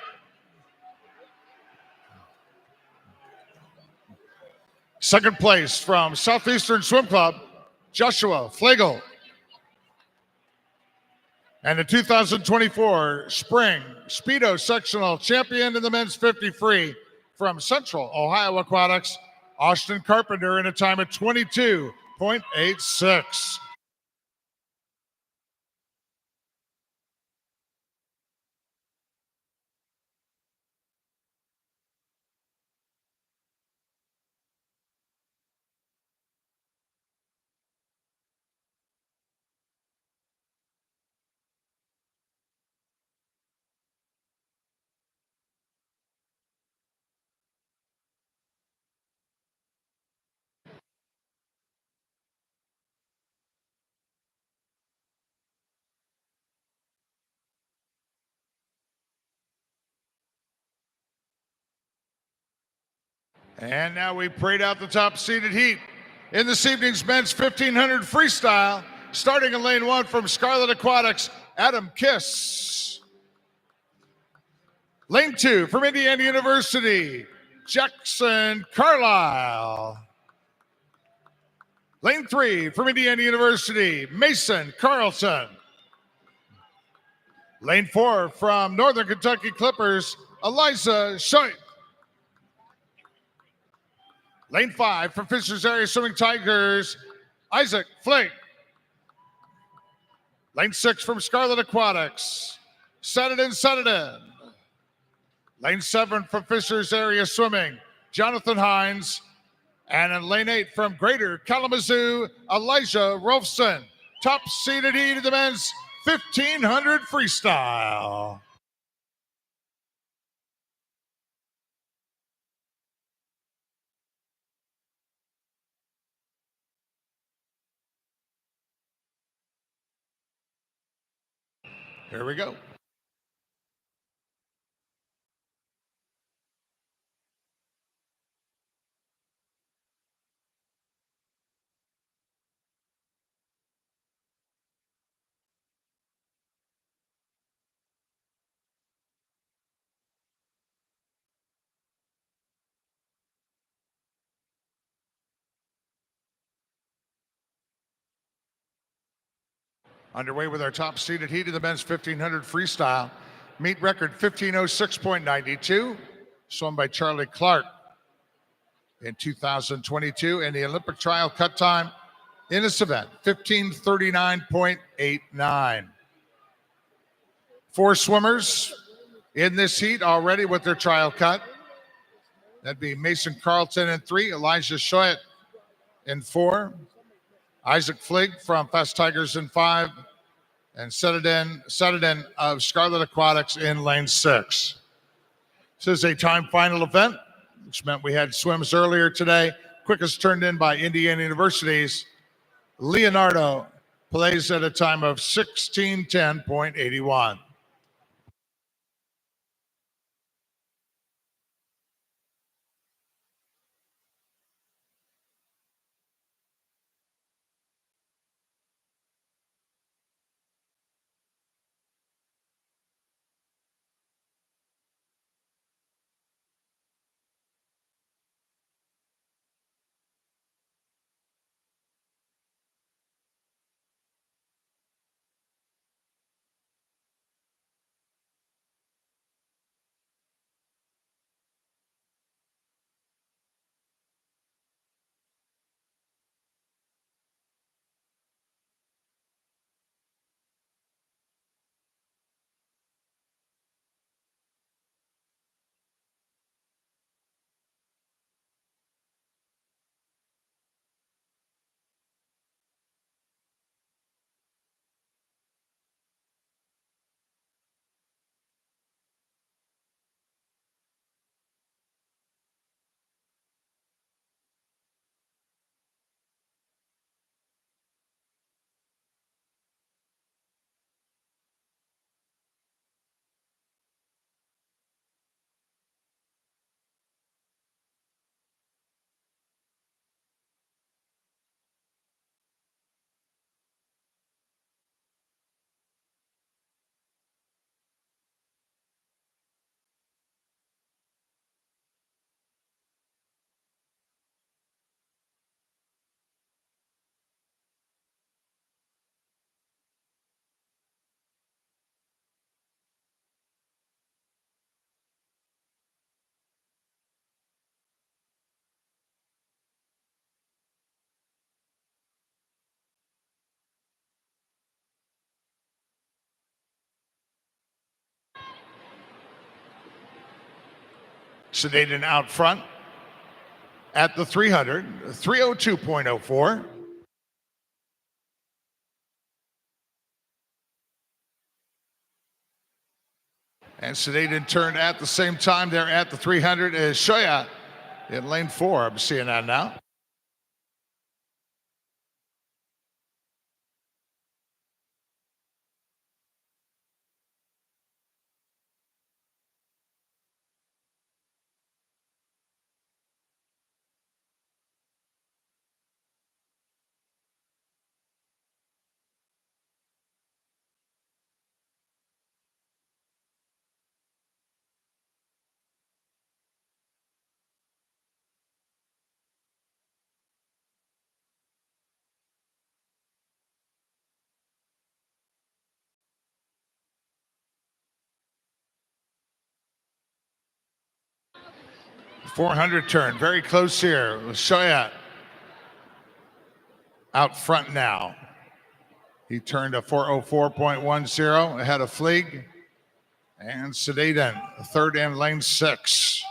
Second place from Southeastern Swim Club, Joshua Flegel. And the 2024 Spring Speedo Sectional Champion in the men's 50 free from Central Ohio Aquatics, Austin Carpenter in a time of 22.86. And now we parade out the top seeded heat in this evening's men's 1500 freestyle. Starting in lane 1 from Scarlet Aquatics, Adam Kiss. Lane 2 from Indiana University, Jackson Carlisle. Lane 3 from Indiana University, Mason Carlton. Lane 4 from Northern Kentucky Clippers, Eliza Schoit. Lane 5 from Fishers Area Swimming Tigers, Isaac Flake. Lane 6 from Scarlet Aquatics, Sadadin. Lane 7 from Fishers Area Swimming, Jonathan Hines. And in lane 8 from Greater Kalamazoo, Elijah Rolfson. Top seeded heat of the men's 1500 freestyle. Here we go. Underway with our top seeded heat of the men's 1500 freestyle. Meet record 15:06.92, swum by Charlie Clark in 2022, and the Olympic trial cut time in this event, 15:39.89. 4 swimmers in this heat already with their trial cut. That'd be Mason Carlton in 3, Elijah Schoit in 4, Isaac Fligg from Fast Tigers in 5, and Sadadin of Scarlet Aquatics in lane 6. This is a time final event, which meant we had swims earlier today. Quickest turned in by Indiana University's Leonardo plays at a time of 16:10.81. Sadadin out front at the 300, 302.04. And Sadadin turned at the same time there at the 300 as Shoya in lane 4. I'm seeing that now. 400 turn, very close here. Shoya out front now. He turned a 404.10 ahead of Fleeg and Sedaten, third in lane 6.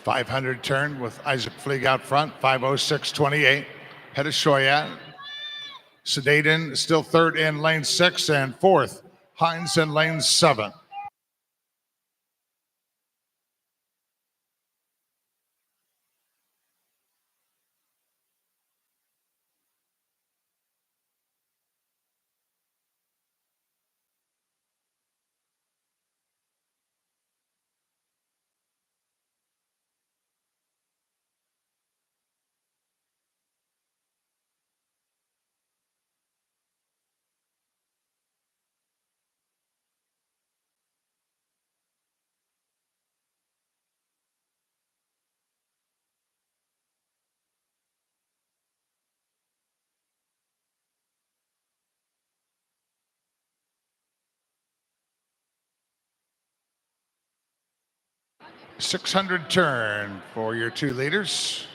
.500 turn with Isaac Fleeg out front, 5:06.28. Head of Shoyat. Sedaten still third in lane 6 and fourth. Hines in lane 7. .600 turn for your 2 leaders.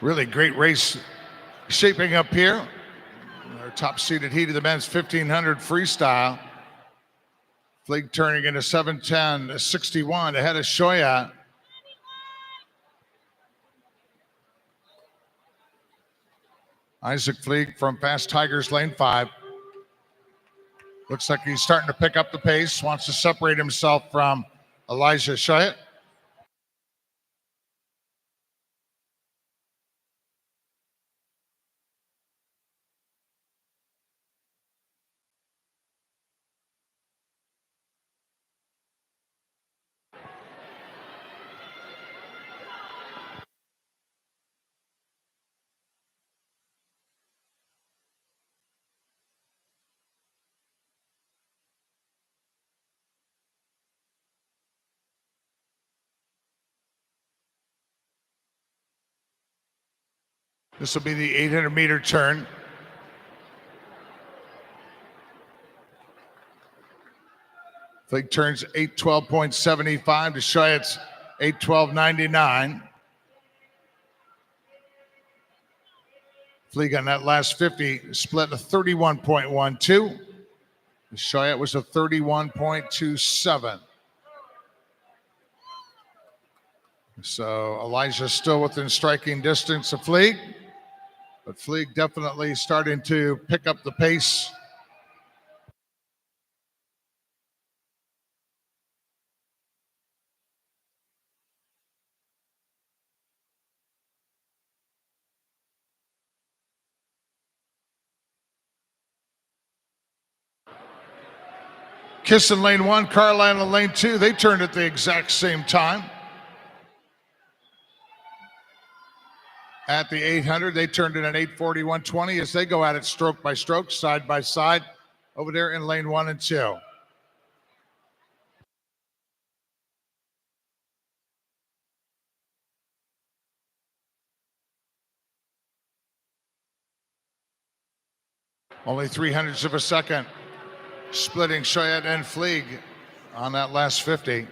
Really great race shaping up here. Our top seeded heat of the men's 1500 freestyle. Fleeg turning into 7:10.61 ahead of Shoya. Isaac Fleeg from Fast Tigers lane 5. Looks like he's starting to pick up the pace, wants to separate himself from Elijah Shoya. This will be the 800-meter turn. Fleeg turns 8:12.75 to Shoyat's 8:12.99. Fleeg on that last 50 split a 31.12. Shoyat was a 31.27. So Elijah still within striking distance of Fleeg, but Fleeg definitely starting to pick up the pace. Kiss in lane 1, Carlisle in lane 2. They turned at the exact same time. At the 800, they turned in an 8:41.20 as they go at it stroke by stroke, side by side, over there in lane 1 and 2. Only 300ths of a second splitting Shoyat and Fleeg on that last 50.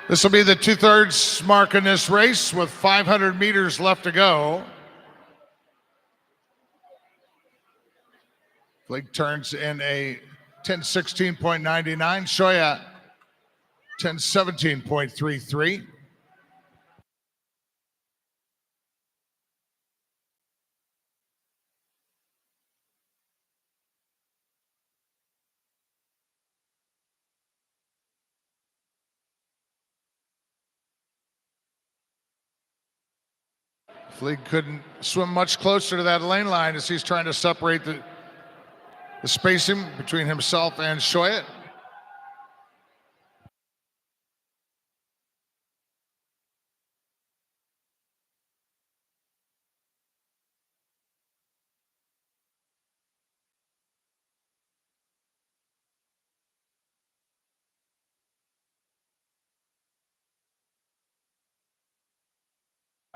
This will be the 2/3 mark in this race with 500 meters left to go. Fleeg turns in a 10:16.99. Shoyat 10:17.33. Fleeg couldn't swim much closer to that lane line as he's trying to separate the spacing between himself and Shoyat.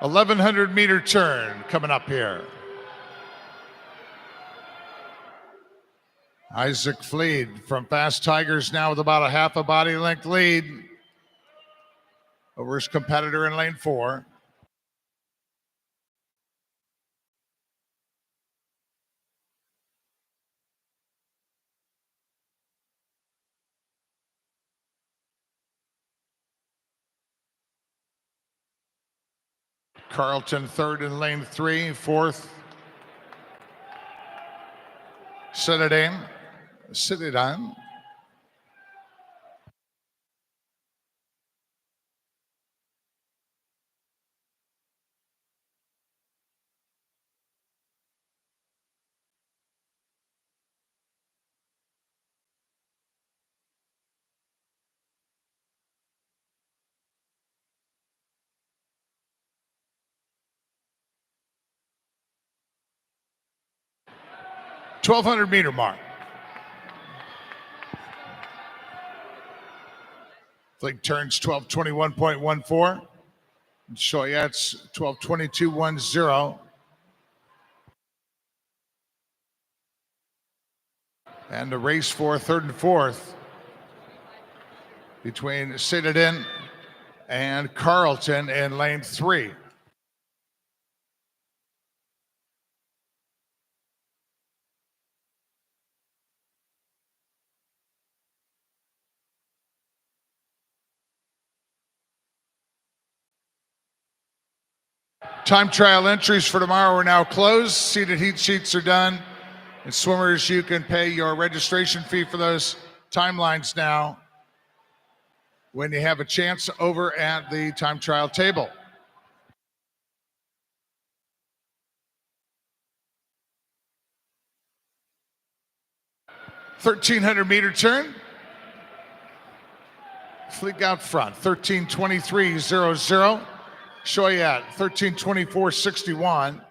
A 1,100-meter turn coming up here. Isaac Fleed from Fast Tigers now with about a half a body length lead over his competitor in lane 4. Carlton third in lane 3, fourth Citadin. 1,200-meter mark. Fleeg turns 12:21.14. Shoyat's 12:22.10. And the race for third and fourth between Citadin and Carlton in lane 3. Time trial entries for tomorrow are now closed. Seated heat sheets are done. And swimmers, you can pay your registration fee for those timelines now when you have a chance over at the time trial table. 1,300-meter turn. Fleeg out front, 13:23.00. Shoyat, 13:24.61.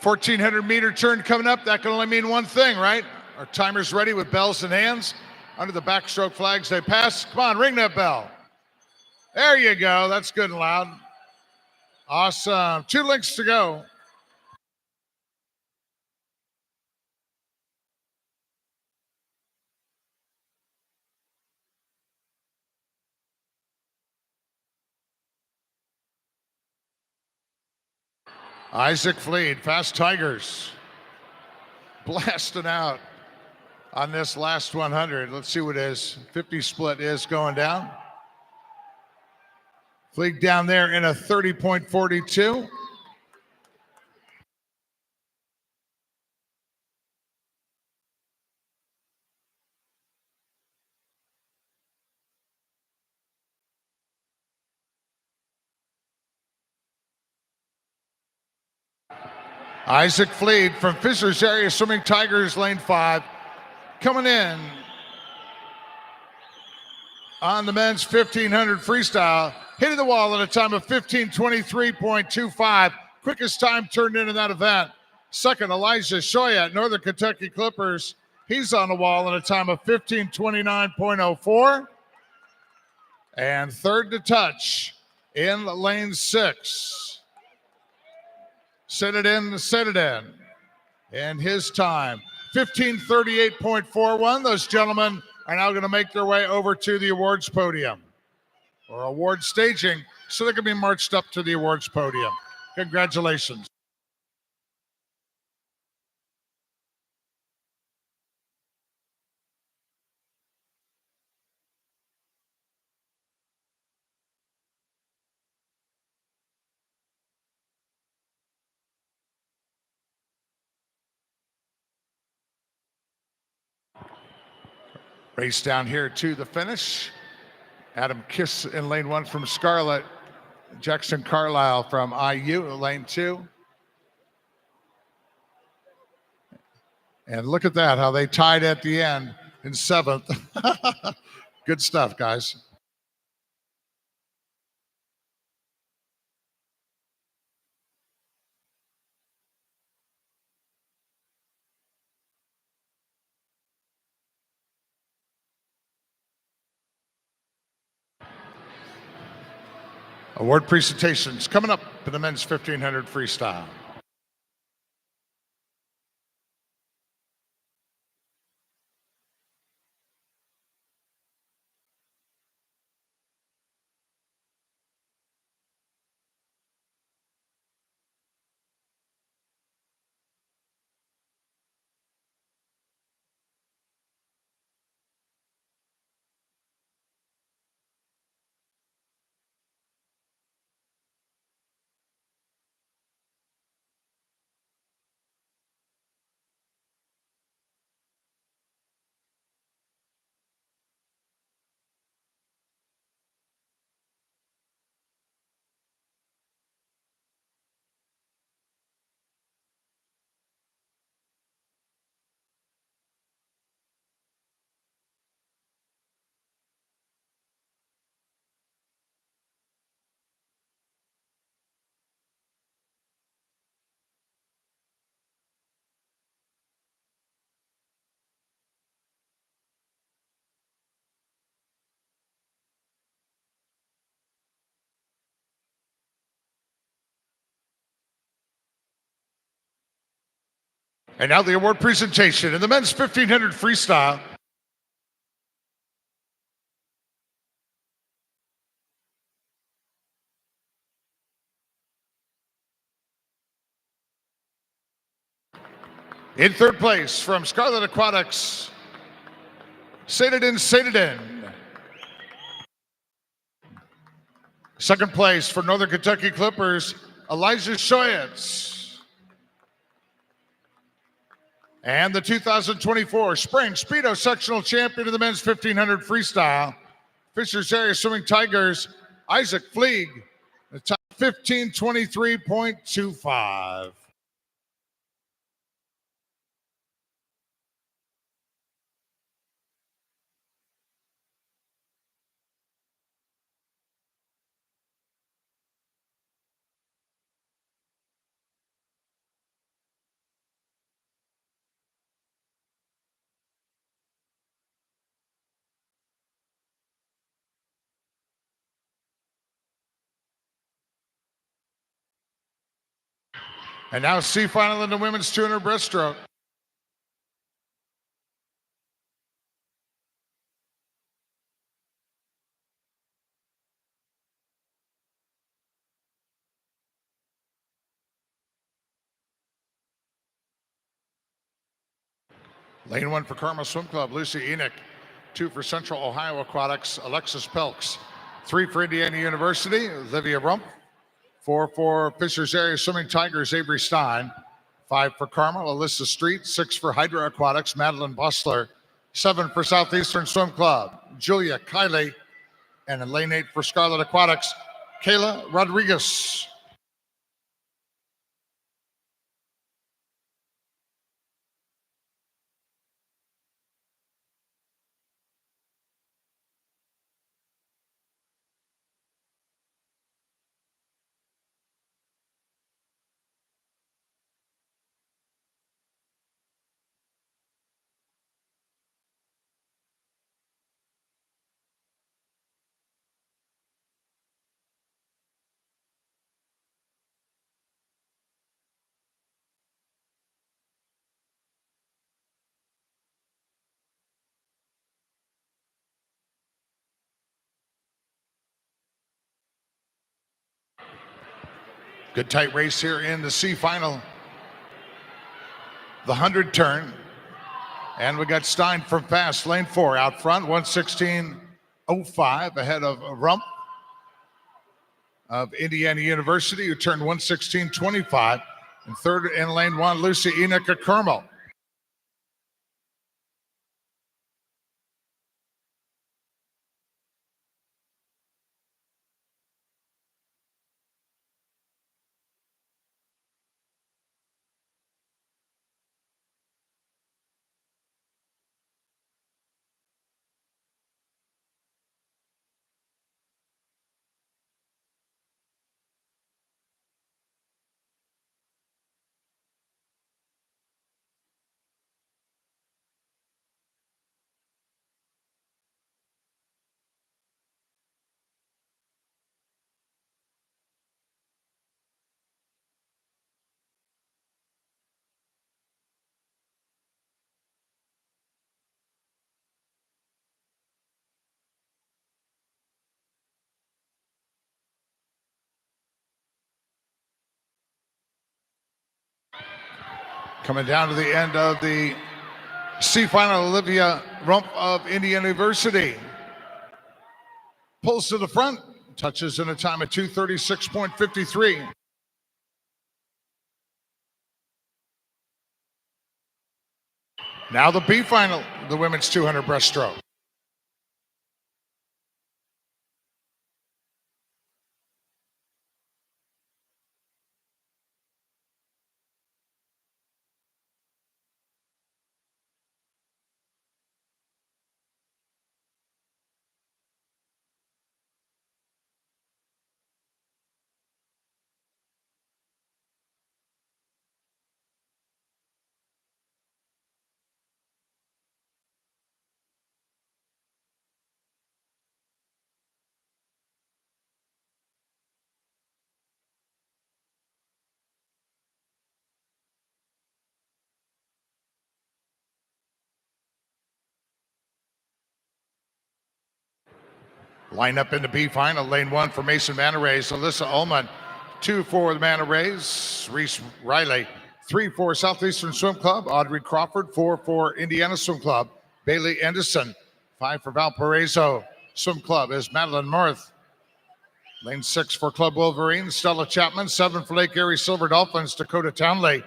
1,400-meter turn coming up. That can only mean one thing, right? Our timer's ready with bells in hands. Under the backstroke flags, they pass. Come on, ring that bell. There you go. That's good and loud. Awesome. 2 links to go. Isaac Fleed, Fast Tigers, blasting out on this last 100. Let's see what his 50 split is going down. Fleed down there in a 30.42. Isaac Fleed from Fisher's Area Swimming Tigers, lane 5, coming in on the men's 1,500 freestyle, hitting the wall at a time of 15:23.25. Quickest time turned in that event. Second, Elijah Shoya at Northern Kentucky Clippers. He's on the wall at a time of 15:29.04. And third to touch in lane 6. Set it in. And his time, 15:38.41. Those gentlemen are now going to make their way over to the awards podium or award staging so they can be marched up to the awards podium. Congratulations. Race down here to the finish. Adam Kiss in lane 1 from Scarlet. Jackson Carlisle from IU, lane 2. And look at that, how they tied at the end in 7th. Good stuff, guys. Award presentations coming up for the men's 1,500 freestyle. And now the award presentation in the men's 1,500 freestyle. In third place from Scarlet Aquatics, Sadadin. Second place for Northern Kentucky Clippers, Elijah Shoyetz. And the 2024 Spring Speedo Sectional Champion of the men's 1,500 freestyle, Fisher's Area Swimming Tigers, Isaac Fleeg, the top 15:23.25. And now C final in the women's 200 breaststroke. Lane 1 for Carmel Swim Club, Lucy Enoch. 2 for Central Ohio Aquatics, Alexis Pelks. 3 for Indiana University, Olivia Rump. 4 for Fishers Area Swimming Tigers, Avery Stein. 5 for Carmel, Alyssa Street. 6 for Hydra Aquatics, Madeline Bustler. 7 for Southeastern Swim Club, Julia Kiley. And in lane 8 for Scarlet Aquatics, Kayla Rodriguez. Good tight race here in the C final. The 100 turn. And we got Stein from fast, lane 4 out front, 1:16.05 ahead of Rump of Indiana University, who turned 1:16.25. And third in lane 1, Lucy Enoch of Carmel. Coming down to the end of the C final, Olivia Rump of Indiana University pulls to the front, touches in a time of 2:36.53. Now the B final, the women's 200 breaststroke. Line up in the B final, lane 1 for Mason Manta Rays, Alyssa Ullman. 2 for the Manta Rays, Reese Riley. 3 for Southeastern Swim Club, Audrey Crawford. 4 for Indiana Swim Club, Bailey Anderson. 5 for Valparaiso Swim Club is Madeline North. Lane 6 for Club Wolverine, Stella Chapman. 7 for Lake Erie Silver Dolphins, Dakota Townley.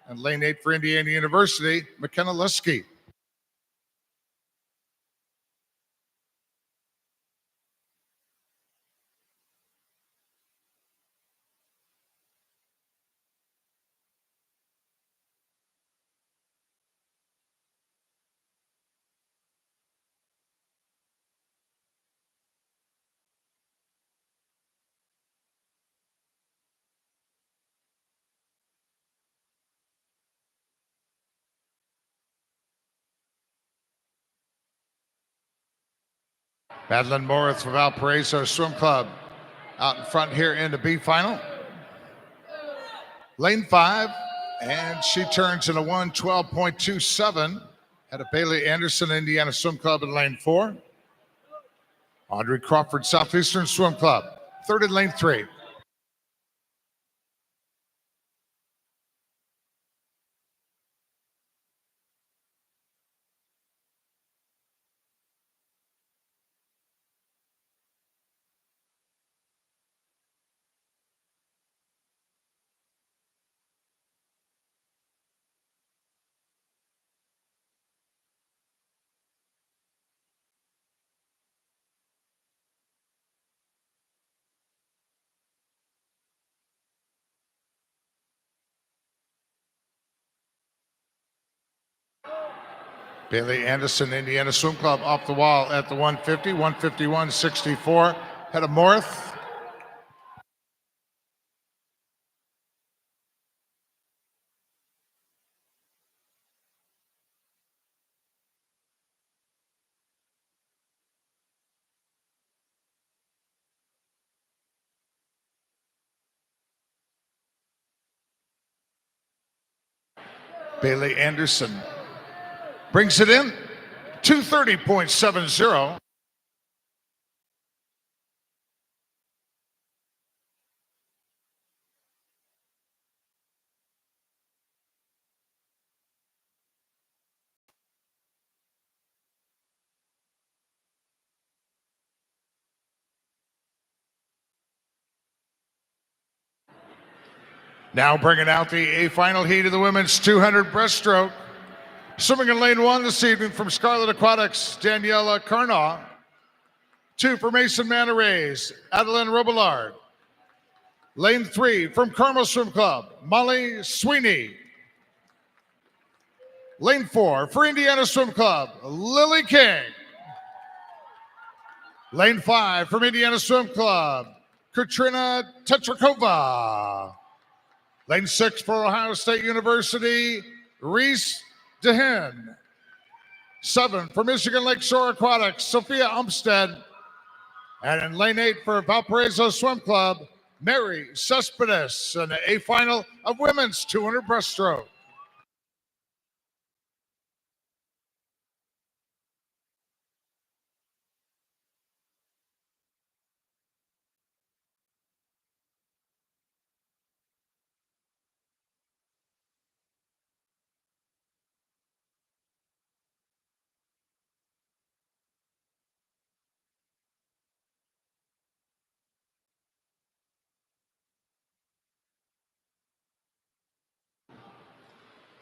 And lane 8 for Indiana University, McKenna Liskey. Madeline Morris for Valparaiso Swim Club out in front here in the B final. Lane 5, and she turns in a 1:12.27. At a Bailey Anderson, Indiana Swim Club in lane 4. Audrey Crawford, Southeastern Swim Club, third in lane 3. Bailey Anderson, Indiana Swim Club, off the wall at the 150, 151.64. Head of Morth. Bailey Anderson brings it in, 2:30.70. Now bringing out the A final heat of the women's 200 breaststroke. Swimming in lane 1 this evening from Scarlet Aquatics, Daniela Carnaw. 2 for Mason Manarays, Adeline Robillard. Lane 3 from Carmel Swim Club, Molly Sweeney. Lane 4 for Indiana Swim Club, Lily King. Lane 5 from Indiana Swim Club, Katrina Tetrakova. Lane 6 for Ohio State University, Reese DeHen. 7 for Michigan Lakeshore Aquatics, Sophia Umstead. And in lane 8 for Valparaiso Swim Club, Mary Cespedes, in the A final of women's 200 breaststroke.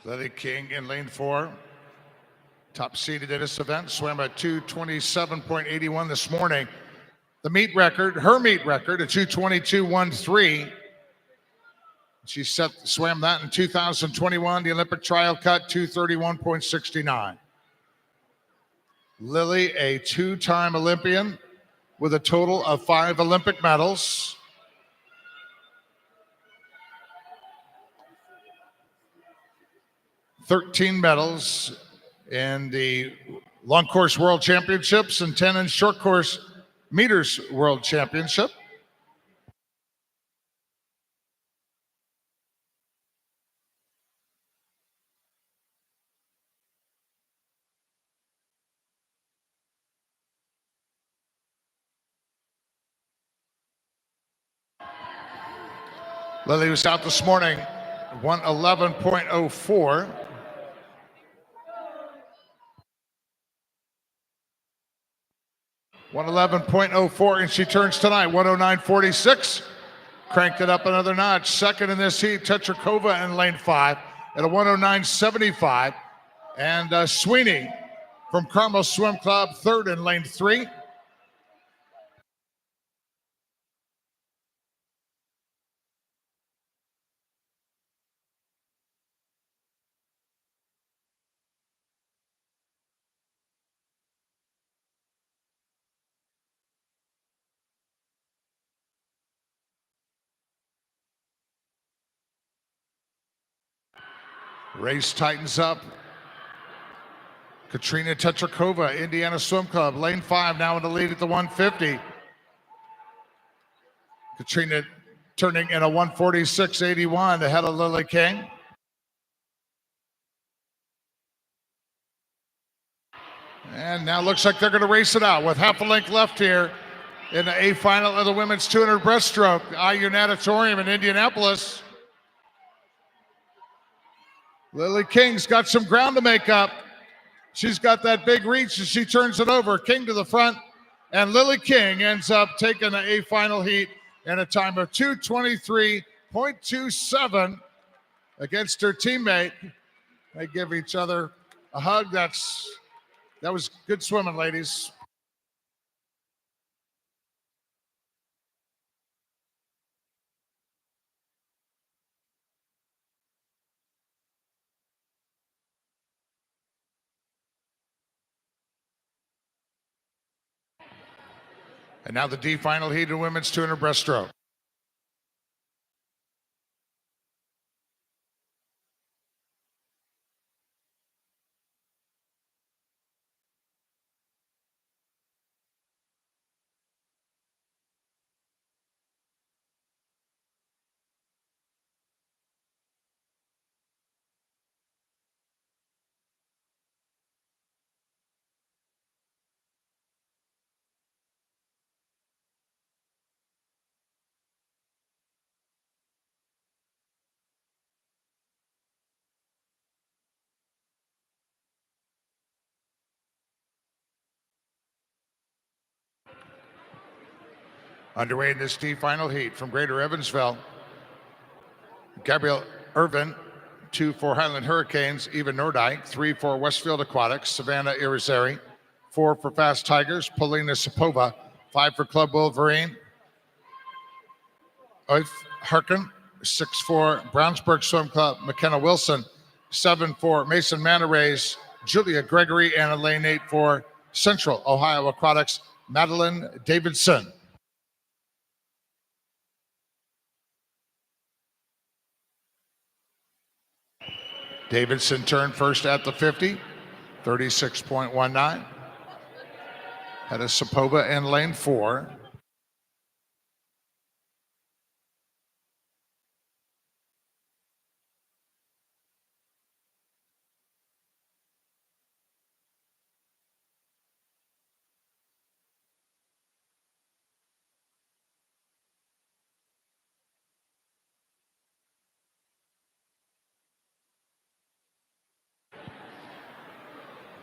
Lily King in lane 4, top seeded in this event, swam at 2:27.81 this morning. The meet record, her meet record, at 2:22.13. She swam that in 2021, the Olympic trial cut, 2:31.69. Lily, a 2-time Olympian with a total of 5 Olympic medals. "13 medals in the long course world championships and 10 in short course meters world championship. Lily was out this morning, 1:11.04. And she turns tonight, 1:09.46. Cranked it up another notch. Second in this heat, Tetrakova in lane 5 at a 1:09.75. And Sweeney from Carmel Swim Club, third in lane 3. Race tightens up. Katrina Tetrakova, Indiana Swim Club, lane 5, now in the lead at the 150. Katrina turning in a 146.81 ahead of Lily King. And now looks like they're going to race it out with half a length left here in the A final of the women's 200 breaststroke, IU Natatorium in Indianapolis. Lily King's got some ground to make up. She's got that big reach and she turns it over. King to the front, and Lily King ends up taking the A final heat in a time of 2:23.27 against her teammate. They give each other a hug. That was good swimming, ladies. And now the D final heat in women's 200 breaststroke. Underway in this D final heat from Greater Evansville. Gabrielle Irvin, 2 for Highland Hurricanes. Eva Nordijk, 3 for Westfield Aquatics. Savannah Irizarry, 4 for Fast Tigers. Polina Sapova, 5 for Club Wolverine. Oif Harkin, 6 for Brownsburg Swim Club. McKenna Wilson, 7 for Mason Manarays. Julia Gregory, and a lane 8 for Central Ohio Aquatics, Madeline Davidson. Davidson turned first at the 50, 36.19. Had a Sapova in lane 4.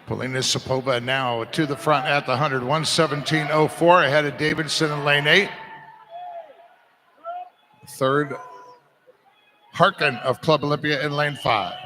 Polina Sapova now to the front at the 100, 117.04 ahead of Davidson in lane 8. Third, Harkin of Club Olympia in lane 5.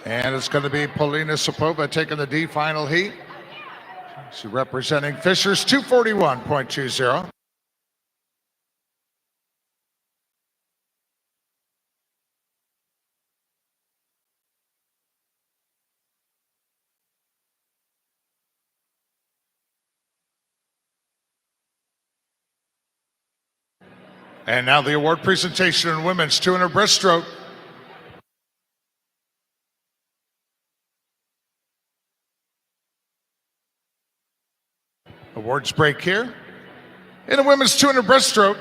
And it's going to be Polina Sapova taking the D final heat. She's representing Fishers, 241.20. And now the award presentation in women's 200 breaststroke. Awards break here. In the women's 200 breaststroke,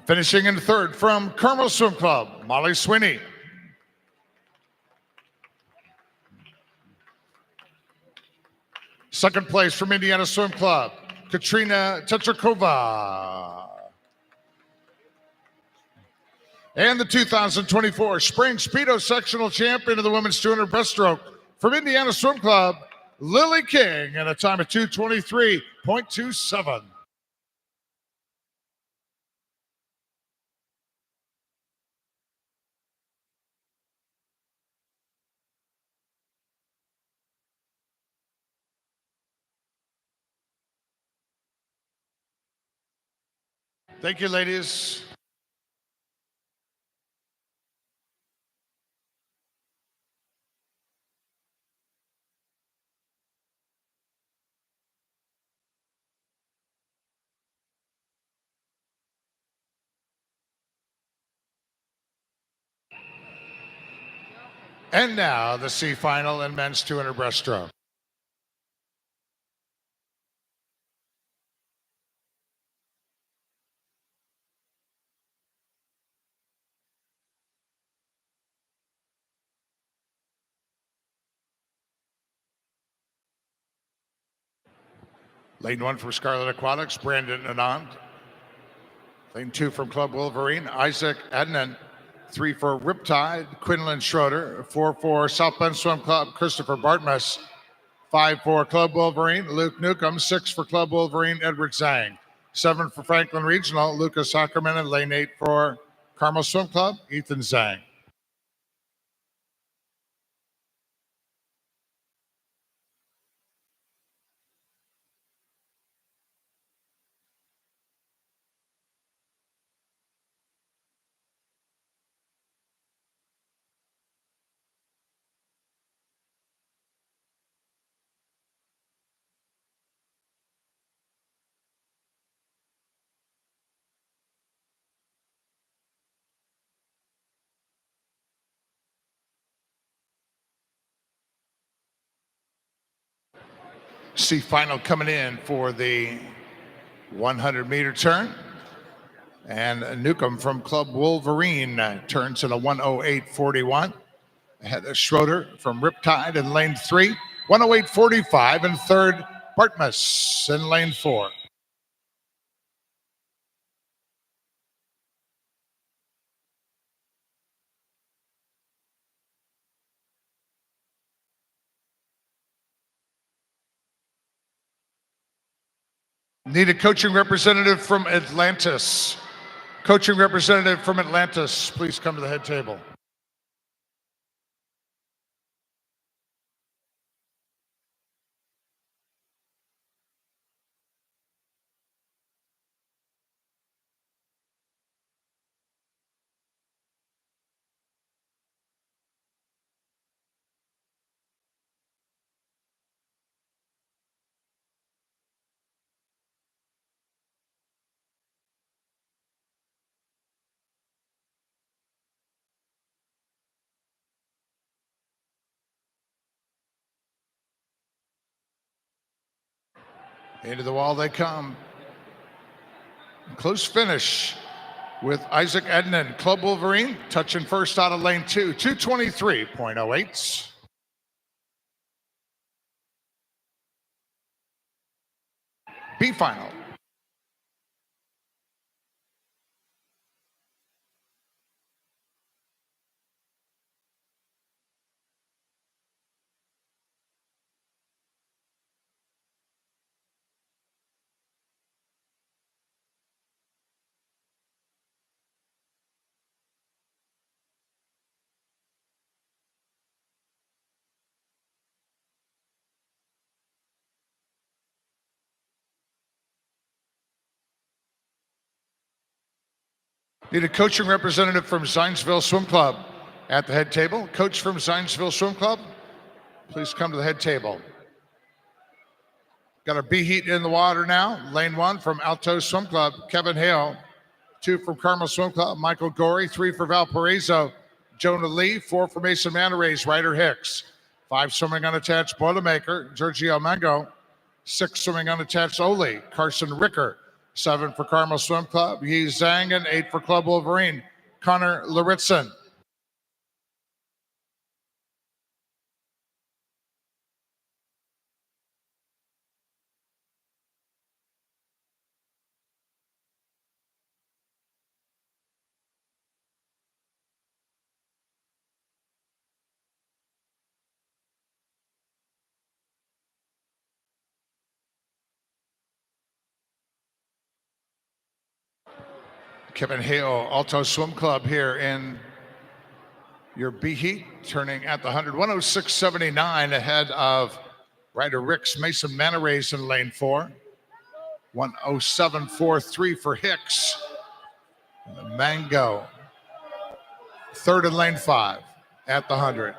finishing in third from Carmel Swim Club, Molly Sweeney. Second place from Indiana Swim Club, Katrina Tetrakova. And the 2024 Spring Speedo Sectional Champion of the Women's 200 Breaststroke from Indiana Swim Club, Lily King, and a time of 2:23.27. Thank you, ladies. And now the C final in men's 200 breaststroke. Lane 1 from Scarlet Aquatics, Brandon Anand. Lane 2 from Club Wolverine, Isaac Adnan. 3 for Riptide, Quinlan Schroeder. 4 for South Bend Swim Club, Christopher Bartmus. 5 for Club Wolverine, Luke Newcomb. 6 for Club Wolverine, Edward Zhang. 7 for Franklin Regional, Lucas Ackerman. And lane 8 for Carmel Swim Club, Ethan Zhang. C final coming in for the 100-meter turn. And Newcomb from Club Wolverine turns in a 1:08.41. Ahead of Schroeder from Riptide in lane 3, 1:08.45. And third, Bartmus in lane 4. Need a coaching representative from Atlantis. Coaching representative from Atlantis, please come to the head table. Into the wall they come. Close finish with Isaac Ednan, Club Wolverine, touching first out of lane 2, 2:23.08. B final. Need a coaching representative from Zionsville Swim Club at the head table. Coach from Zionsville Swim Club, please come to the head table. Got our B heat in the water now. Lane 1 from Alto Swim Club, Kevin Hale. 2 from Carmel Swim Club, Michael Gorey. 3 for Valparaiso, Jonah Lee. 4 for Mason Manarays, Ryder Hicks. 5 swimming unattached, Boilermaker, Giorgio Mango. 6 swimming unattached, Oli, Carson Ricker. 7 for Carmel Swim Club, Yi Zhang. And 8 for Club Wolverine, Connor Laritzen. Kevin Hale, Alto Swim Club here in your B heat, turning at the 100. 106.79 ahead of Ryder Ricks, Mason Manarays in lane 4. 107.43 for Hicks. Mango, third in lane 5 at the 100.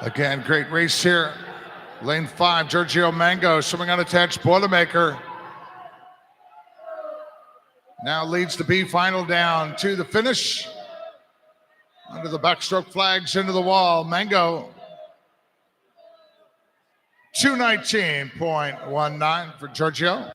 Again, great race here. Lane 5, Giorgio Mango, swimming unattached Boilermaker. Now leads the B final down to the finish. Under the backstroke flags into the wall. Mango, 219.19 for Giorgio.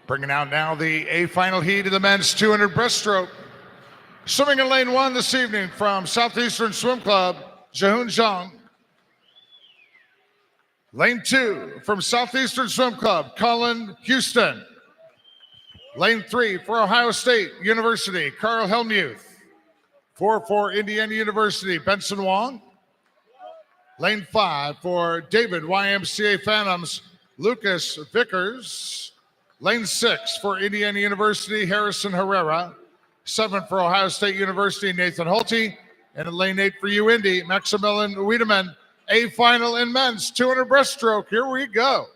Bringing out now the A final heat of the men's 200 breaststroke. Swimming in lane 1 this evening from Southeastern Swim Club, Jahoon Zhang. Lane 2 from Southeastern Swim Club, Colin Houston. Lane 3 for Ohio State University, Carl Helmuth. 4 for Indiana University, Benson Wong. Lane 5 for David YMCA Phantoms, Lucas Vickers. Lane 6 for Indiana University, Harrison Herrera. 7 for Ohio State University, Nathan Holte. And in lane 8 for UIndy, Maximilian Wiedemann. A final in men's 200 breaststroke. Here we go.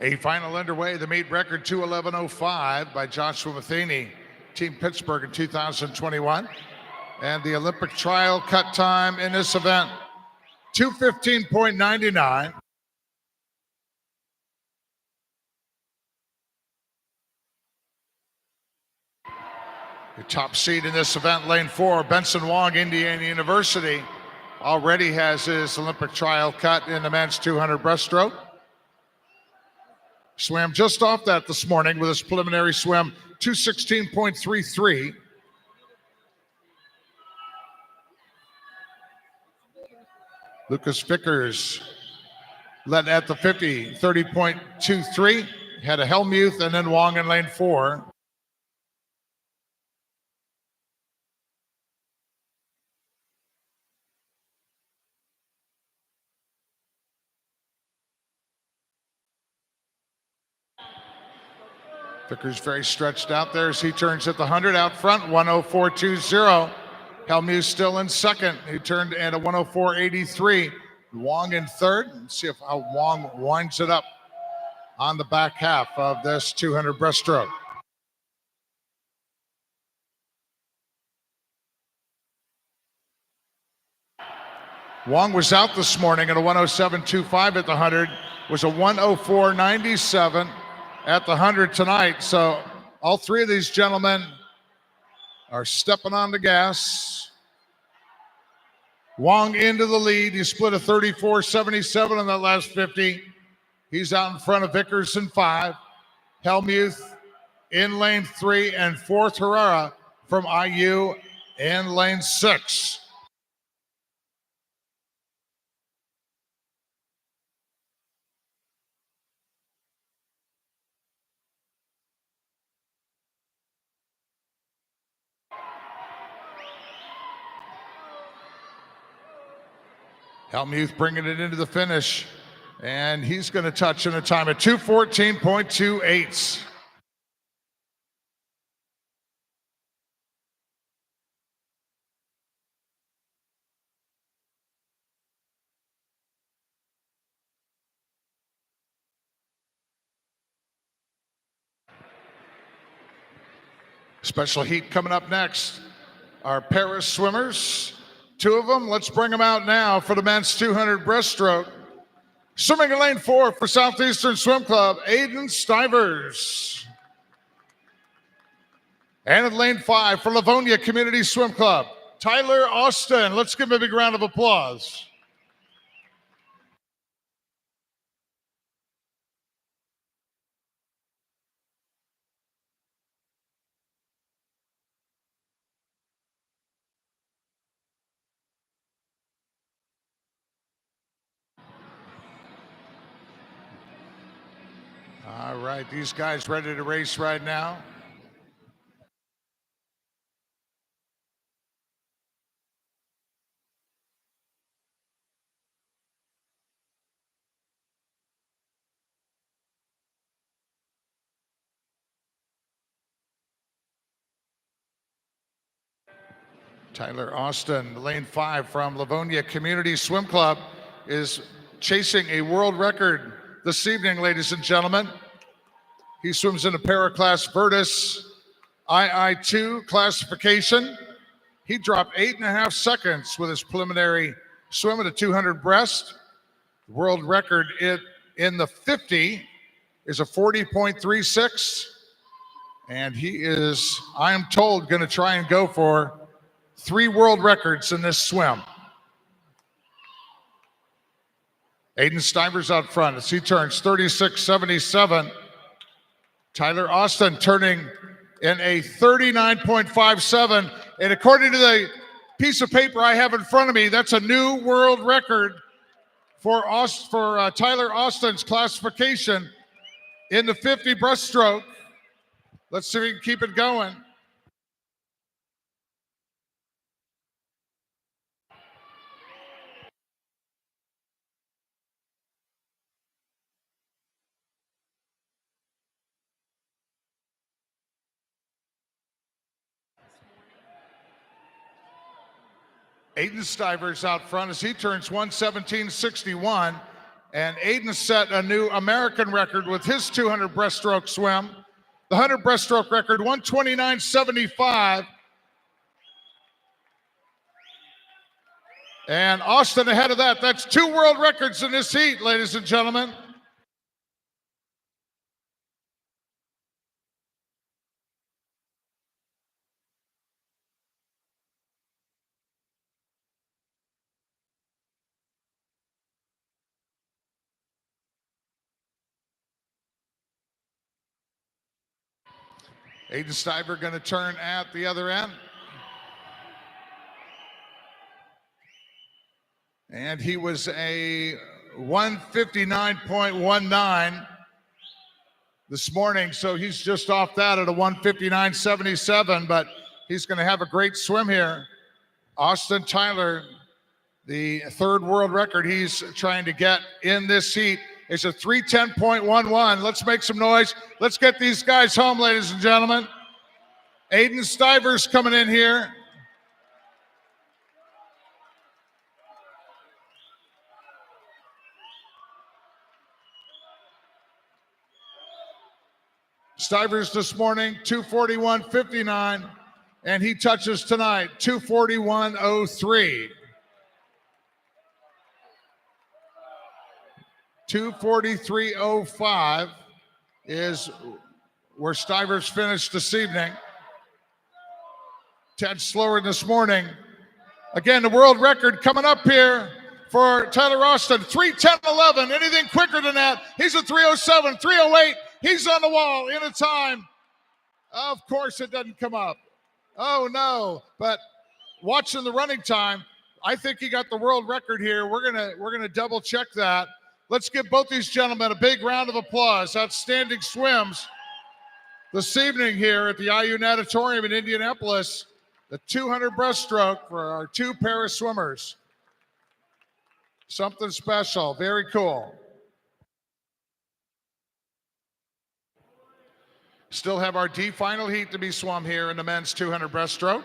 A final underway, the meet record 2:11.05 by Joshua Matheny, Team Pittsburgh in 2021. And the Olympic trial cut time in this event, 2:15.99. The top seed in this event, lane 4, Benson Wong, Indiana University, already has his Olympic trial cut in the men's 200 breaststroke. Swam just off that this morning with his preliminary swim, 2:16.33. Lucas Vickers led at the 50, 30.23. Had a Helmuth and then Wong in lane 4. Vickers very stretched out there as he turns at the 100 out front, 104.20. Helmuth still in second. He turned at a 104.83. Wong in third. Let's see how Wong winds it up on the back half of this 200 breaststroke. Wong was out this morning at a 107.25 at the 100. Was a 104.97 at the 100 tonight. So all three of these gentlemen are stepping on the gas. Wong into the lead. He split a 34.77 on that last 50. He's out in front of Vickers in 5. Helmuth in lane 3, and 4th Herrera from IU in lane 6. Helmuth bringing it into the finish, and he's going to touch in a time of 2:14.28. Special heat coming up next. Our Paris swimmers, 2 of them. Let's bring them out now for the men's 200 breaststroke. Swimming in lane 4 for Southeastern Swim Club, Aiden Stivers. And in lane 5 for Livonia Community Swim Club, Tyler Austin. Let's give him a big round of applause. All right, these guys ready to race right now. Tyler Austin, lane 5 from Livonia Community Swim Club, is chasing a world record this evening, ladies and gentlemen. He swims in a para-class Virtus II classification. He dropped 8.5 seconds with his preliminary swim at a 200 breast. The world record in the 50 is a 40.36. And he is, I am told, going to try and go for 3 world records in this swim. Aiden Stivers out front as he turns 36.77. Tyler Austin turning in a 39.57. And according to the piece of paper I have in front of me, that's a new world record for Tyler Austin's classification in the 50 breaststroke. Let's see if we can keep it going. Aiden Stivers out front as he turns 1:17.61. And Aiden set a new American record with his 200 breaststroke swim. The 100 breaststroke record, 1:29.75. And Austin ahead of that. That's 2 world records in this heat, ladies and gentlemen. Aiden Stiver going to turn at the other end. And he was a 1:59.19 this morning, so he's just off that at a 1:59.77, but he's going to have a great swim here. Austin Tyler, the 3rd world record he's trying to get in this heat is a 3:10.11. Let's make some noise. Let's get these guys home, ladies and gentlemen. Aiden Stivers coming in here. Stivers this morning, 2:41.59, and he touches tonight, 2:41.03. 2:43.05 is where Stivers finished this evening. Ted slower this morning. Again, the world record coming up here for Tyler Austin. 3:10.11. Anything quicker than that, he's a 3:07, 3:08. He's on the wall in a time. Of course, it doesn't come up. Oh no! But watching the running time, I think he got the world record here. We're gonna double check that. Let's give both these gentlemen a big round of applause. Outstanding swims this evening here at the IU Natatorium in Indianapolis. The 200 breaststroke for our two Paris swimmers. Something special, very cool. Still have our D final heat to be swum here in the men's 200 breaststroke.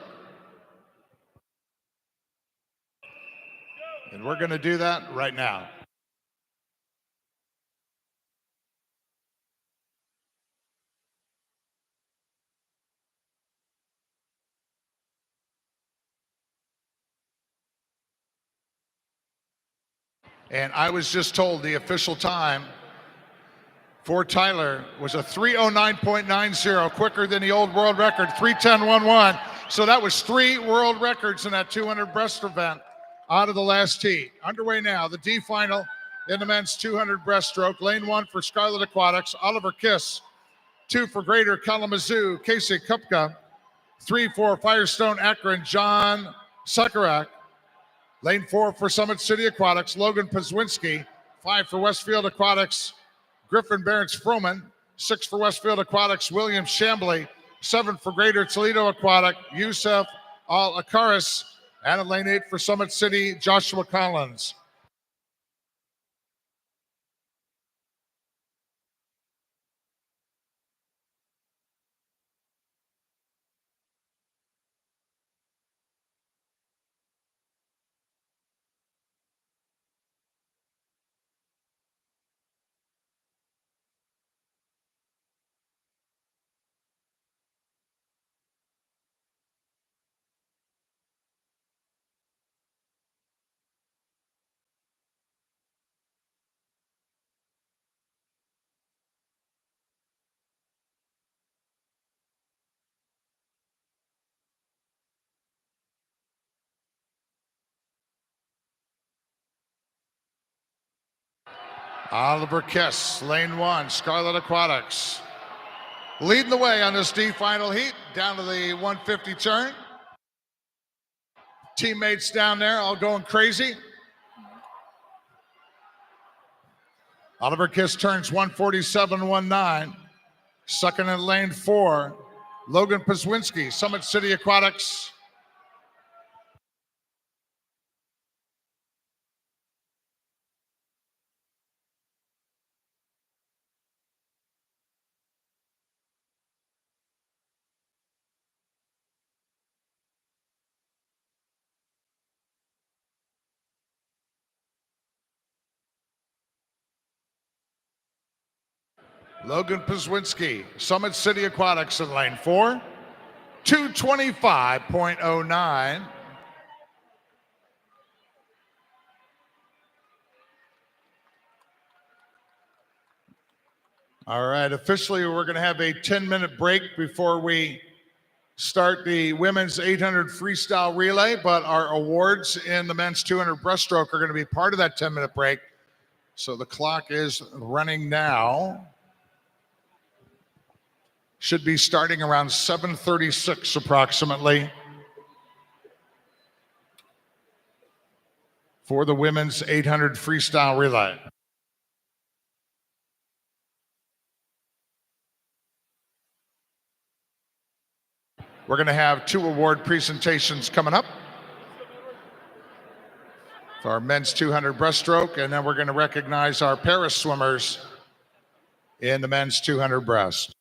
And we're going to do that right now. And I was just told the official time for Tyler was a 3:09.90, quicker than the old world record, 3:10.11. So that was 3 world records in that 200 breast event out of the last heat. Underway now, the D final in the men's 200 breaststroke. Lane 1 for Scarlet Aquatics, Oliver Kiss. 2 for Greater Kalamazoo, Casey Kupka. 3 for Firestone Akron, John Sakarak. Lane 4 for Summit City Aquatics, Logan Pazwinski. 5 for Westfield Aquatics, Griffin Barents Froman. 6 for Westfield Aquatics, William Chambly. 7 for Greater Toledo Aquatic, Yusuf Al-Akaris. And in lane 8 for Summit City, Joshua Collins. Oliver Kiss, lane 1, Scarlet Aquatics. Leading the way on this D final heat, down to the 150 turn. Teammates down there all going crazy. Oliver Kiss turns 147.19. Second in lane 4, Logan Pazwinski, Summit City Aquatics. Logan Pazwinski, Summit City Aquatics in lane 4, 225.09. All right, officially we're going to have a 10-minute break before we start the women's 800 freestyle relay, but our awards in the men's 200 breaststroke are going to be part of that 10-minute break. So the clock is running now. Should be starting around 7:36 approximately for the women's 800 freestyle relay. We're going to have 2 award presentations coming up for our men's 200 breaststroke, and then we're going to recognize our Paris swimmers in the men's 200 breast.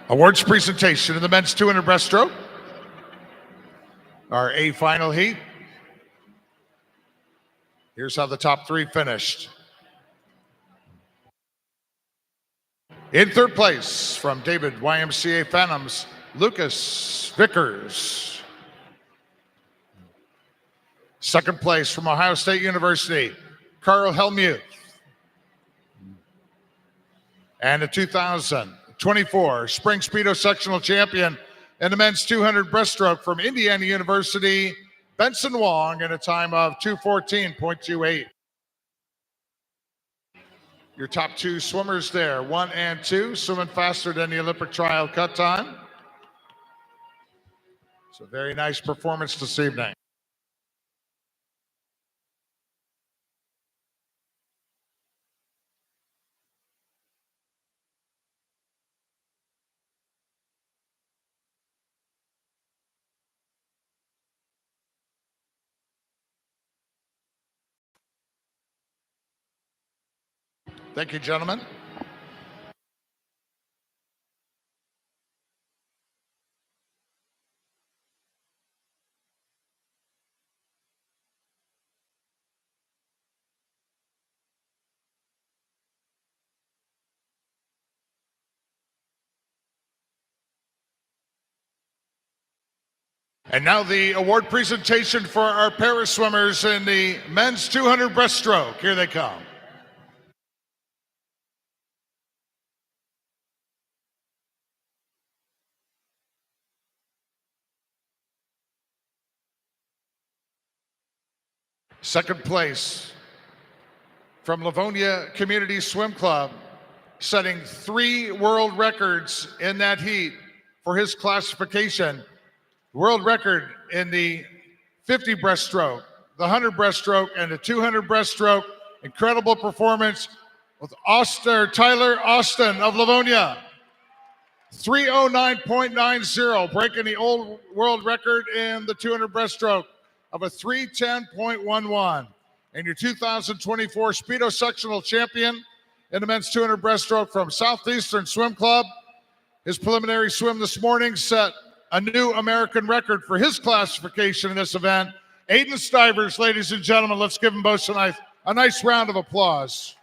Awards presentation in the men's 200 breaststroke. Our A final heat. Here's how the top 3 finished. In third place from David YMCA Phantoms, Lucas Vickers. Second place from Ohio State University, Carl Helmuth. And the 2000 2024 Spring Speedo Sectional Champion in the men's 200 breaststroke from Indiana University, Benson Wong, in a time of 2:14.28. Your top two swimmers there, 1 and 2, swimming faster than the Olympic trial cut time. It's a very nice performance this evening. Thank you, gentlemen. And now the award presentation for our para swimmers in the men's 200 breaststroke. Here they come. Second place from Livonia Community Swim Club, setting 3 world records in that heat for his classification. World record in the 50 breaststroke, the 100 breaststroke, and the 200 breaststroke. Incredible performance with Tyler Austin of Livonia. 3:09.90, breaking the old world record in the 200 breaststroke of a 3:10.11. And your 2024 Speedo Sectional Champion in the men's 200 breaststroke from Southeastern Swim Club. His preliminary swim this morning set a new American record for his classification in this event. Aiden Stivers, ladies and gentlemen, let's give them both a nice round of applause.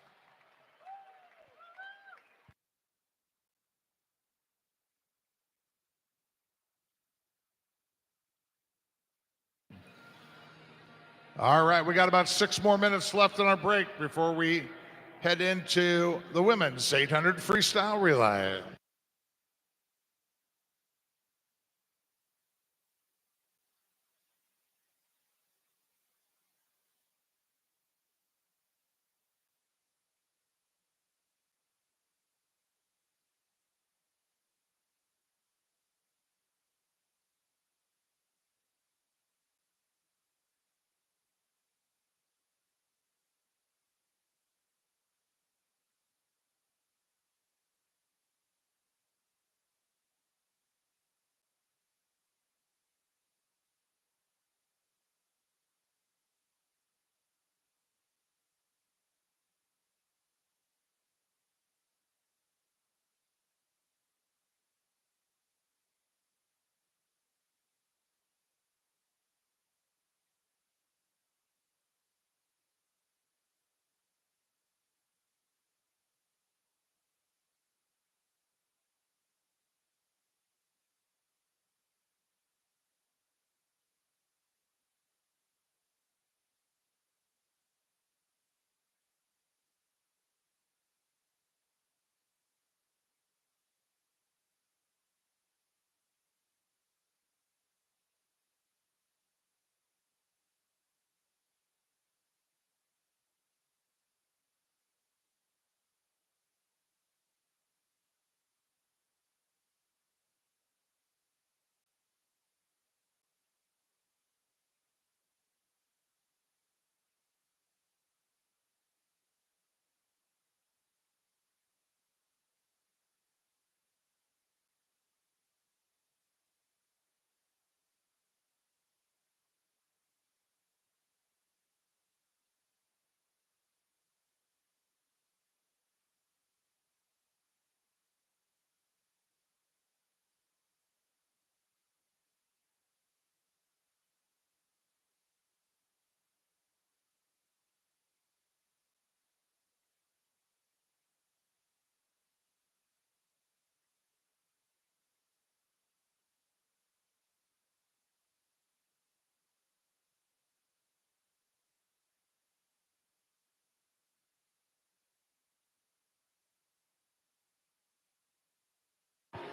All right, we got about 6 more minutes left in our break before we head into the women's 800 freestyle relay.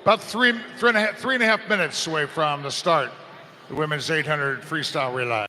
About three and a half minutes away from the start, the women's 800 freestyle relay.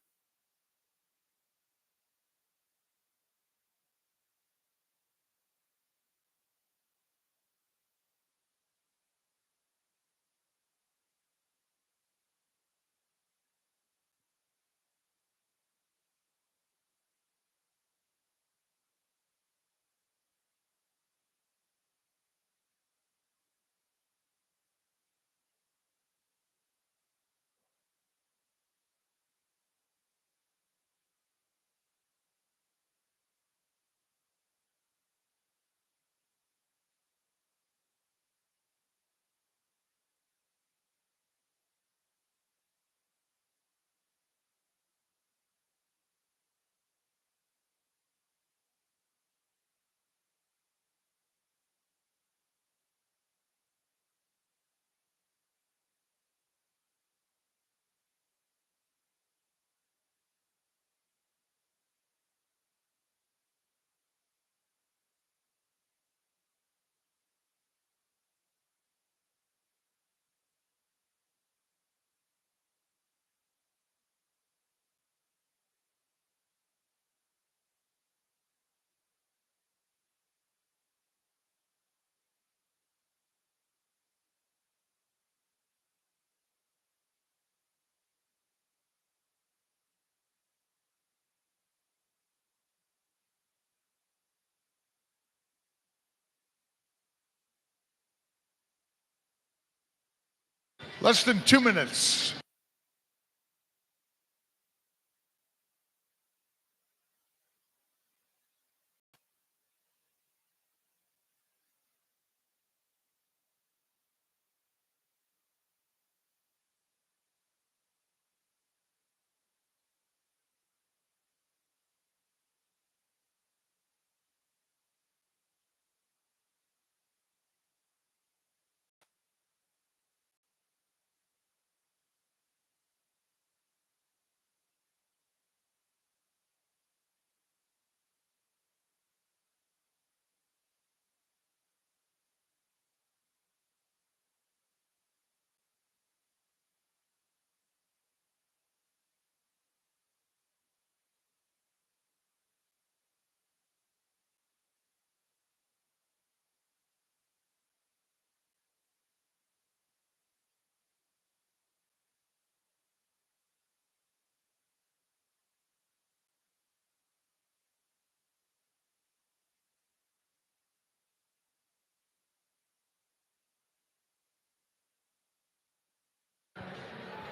Less than 2 minutes.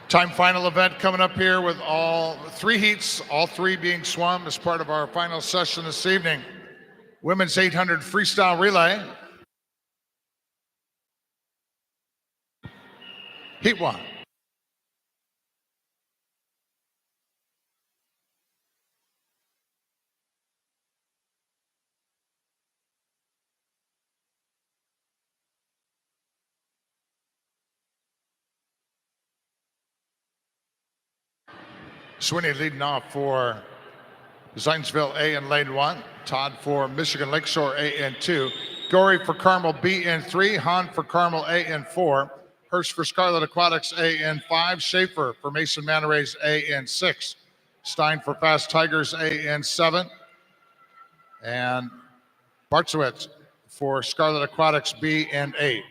Time final event coming up here with all 3 heats, all 3 being swum as part of our final session this evening. Women's 800 freestyle relay. Heat 1. Sweeney leading off for Zionsville A in lane 1. Todd for Michigan Lakeshore A in 2. Gory for Carmel B in 3. Hahn for Carmel A in 4. Hurst for Scarlet Aquatics A in 5. Schaefer for Mason Manta Rays A in 6. Stein for Fast Tigers A in 7. And Bartzowitz for Scarlet Aquatics B in 8.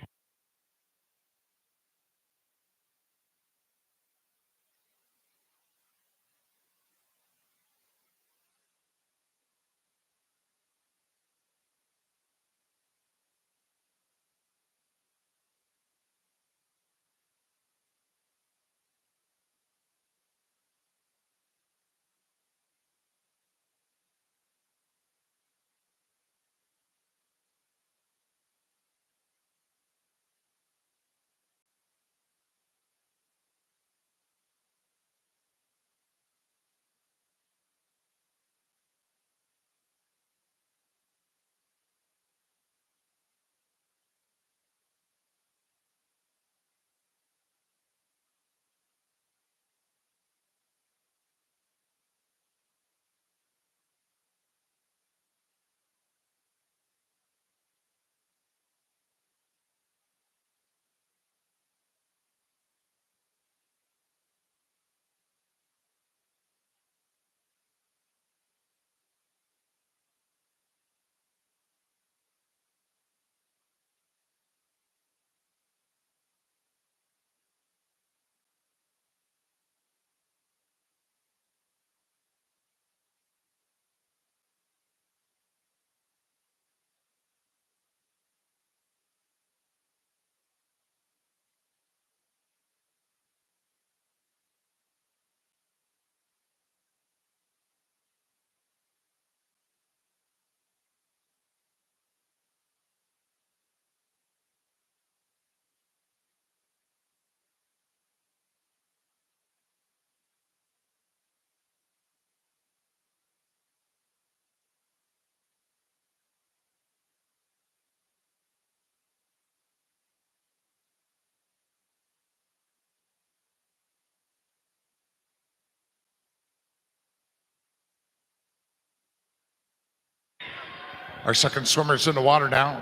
Our second swimmer's in the water now.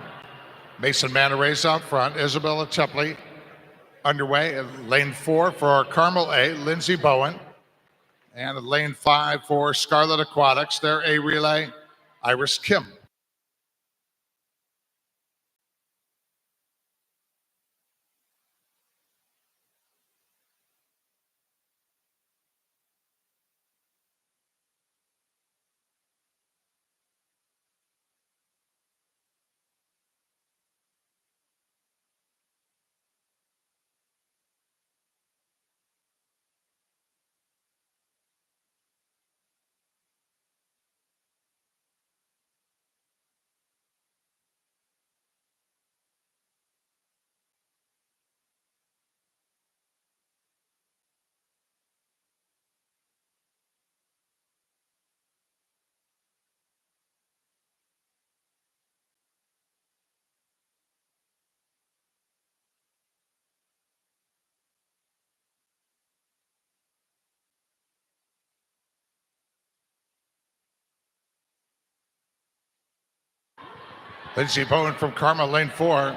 Mason Manarese out front. Isabella Tepley underway. Lane 4 for Carmel A, Lindsey Bowen. And lane 5 for Scarlet Aquatics. Their A relay, Iris Kim. Lindsey Bowen from Carmel, lane 4.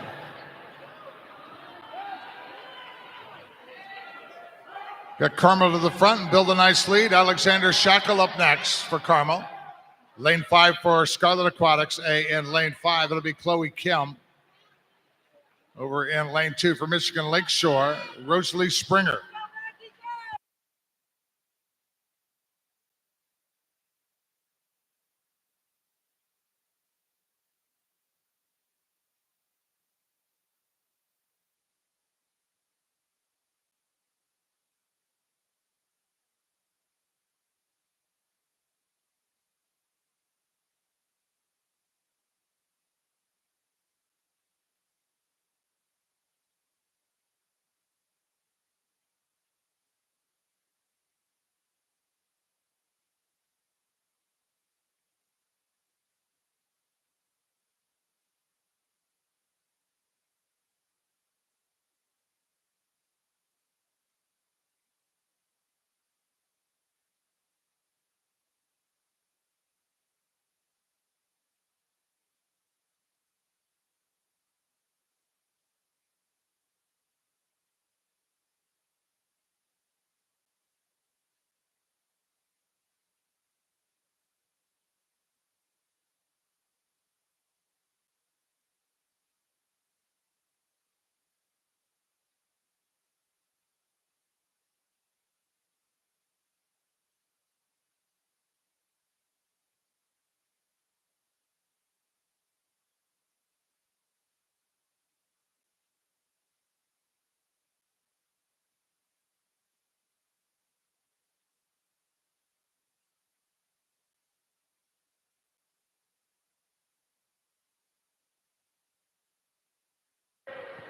Got Carmel to the front and build a nice lead. Alexander Shackle up next for Carmel. Lane 5 for Scarlet Aquatics A. In lane 5, it'll be Chloe Kim. Over in lane 2 for Michigan Lakeshore, Rosalie Springer.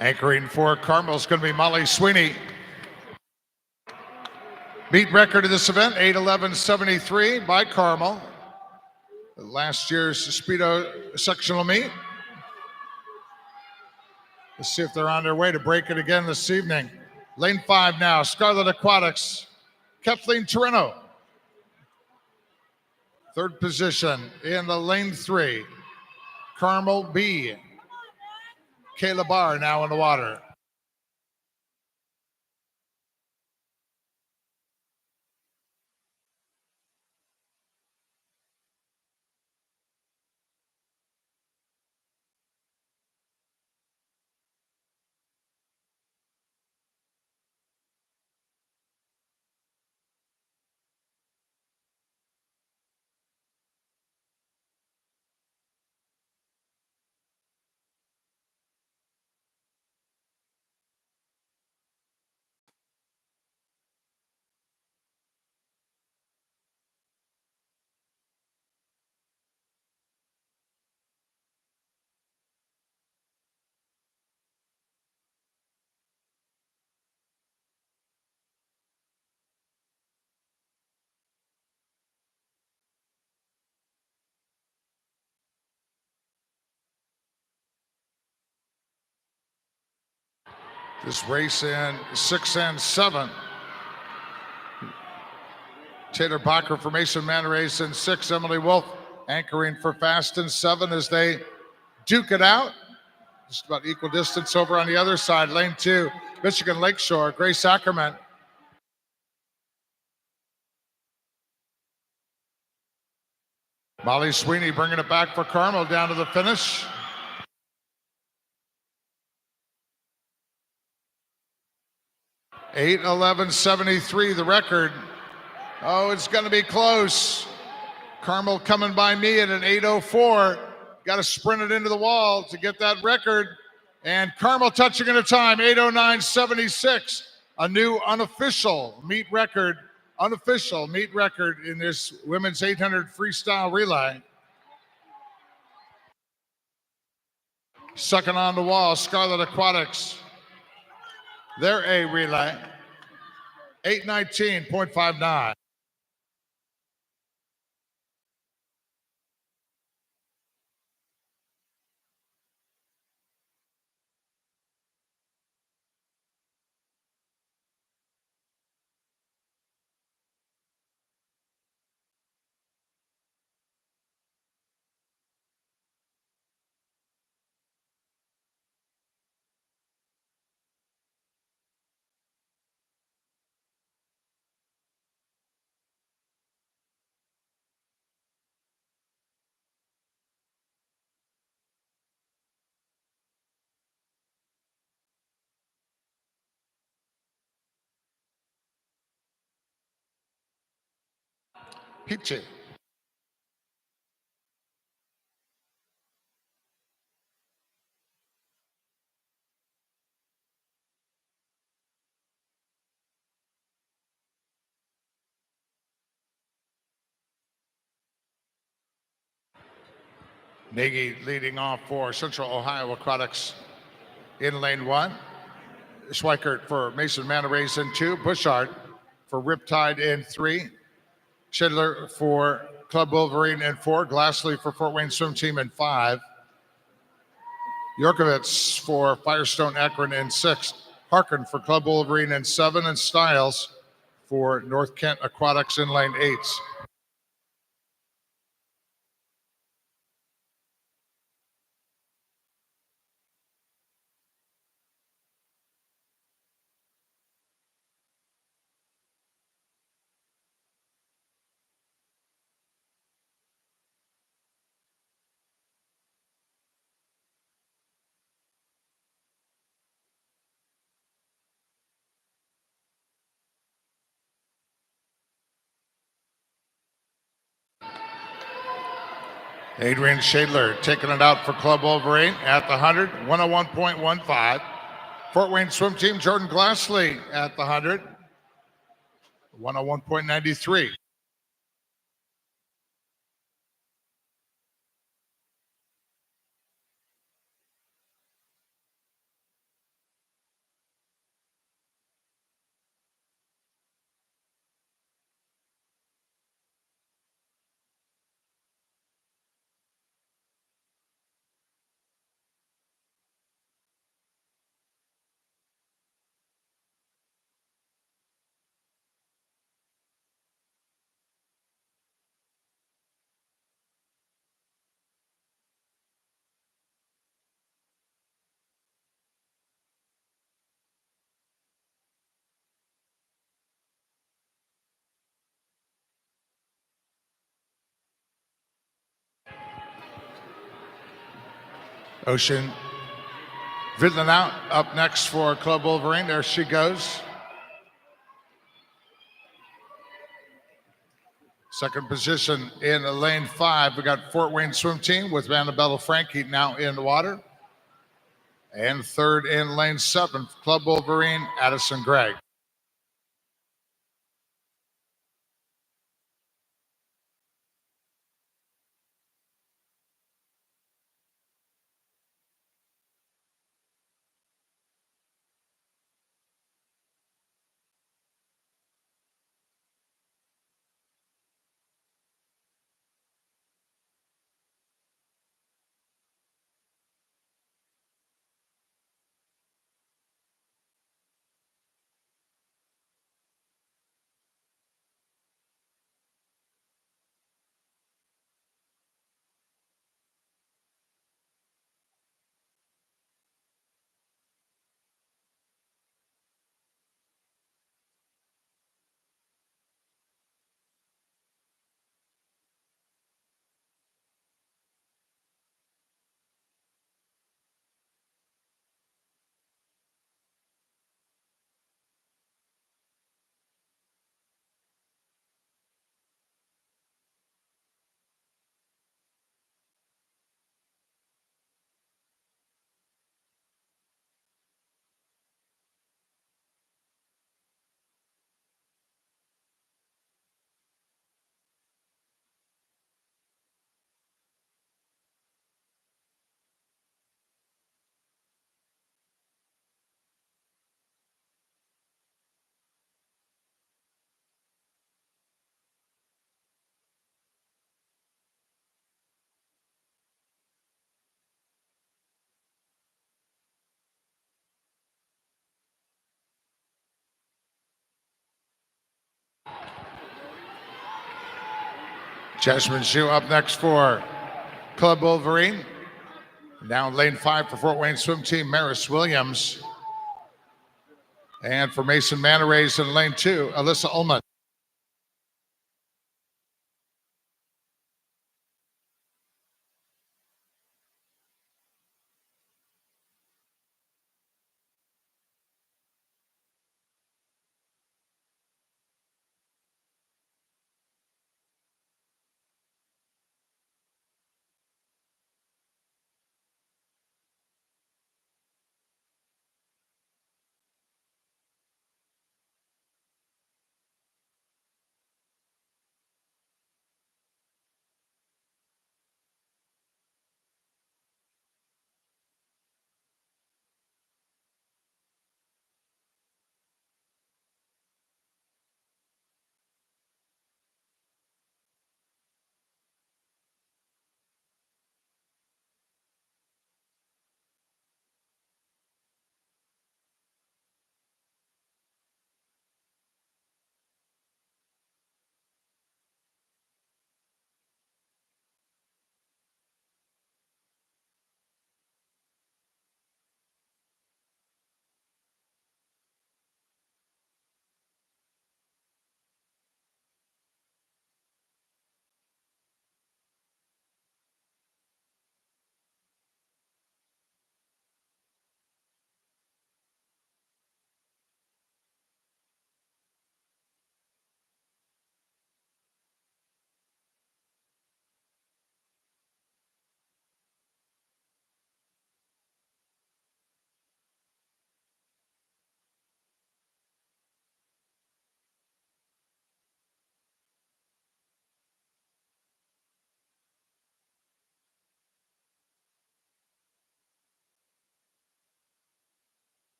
Anchoring for Carmel is going to be Molly Sweeney. Beat record of this event, 8:11.73 by Carmel. Last year's Speedo sectional meet. Let's see if they're on their way to break it again this evening. Lane 5 now, Scarlet Aquatics, Kathleen Torino. Third position in the lane 3, Carmel B. Kayla Barr now in the water. This race in 6 and 7. Taylor Bacher for Mason Manarese in 6, Emily Wolf anchoring for fast and 7 as they duke it out. Just about equal distance over on the other side. Lane 2, Michigan Lakeshore, Grace Ackerman. Molly Sweeney bringing it back for Carmel down to the finish. (8:11.73) the record. Oh, it's going to be close. Carmel coming by me at an 8:04. Got to sprint it into the wall to get that record. And Carmel touching at a time, 8:09.76. A new unofficial meet record in this women's 800 freestyle relay. Second on the wall, Scarlet Aquatics. Their A relay, 8:19.59. Peachy. Nagy leading off for Central Ohio Aquatics in lane 1. Schweikert for Mason Manta Rays in 2. Bushard for Riptide in 3. Schindler for Club Wolverine in 4. Glassley for Fort Wayne Swim Team in 5. Yorkovitz for Firestone Akron in 6. Harkin for Club Wolverine in 7. And Stiles for North Kent Aquatics in lane 8. Adrian Shadler taking it out for Club Wolverine at the 100, 101.15. Fort Wayne Swim Team, Jordan Glassley at the 100, 101.93. Ocean Vidlin out up next for Club Wolverine. There she goes. Second position in lane 5. We got Fort Wayne Swim Team with Annabella Frankie now in the water. And third in lane 7, Club Wolverine, Addison Gregg. Jasmine Shu up next for Club Wolverine. Down lane 5 for Fort Wayne Swim Team, Maris Williams. And for Mason Manarays in lane 2, Alyssa Ullman.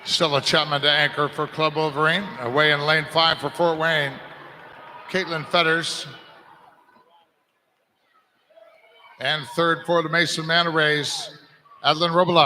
Stella Chapman to anchor for Club Wolverine. Away in lane 5 for Fort Wayne, Caitlin Fetters. And third for the Mason Manarays, Adeline Robila.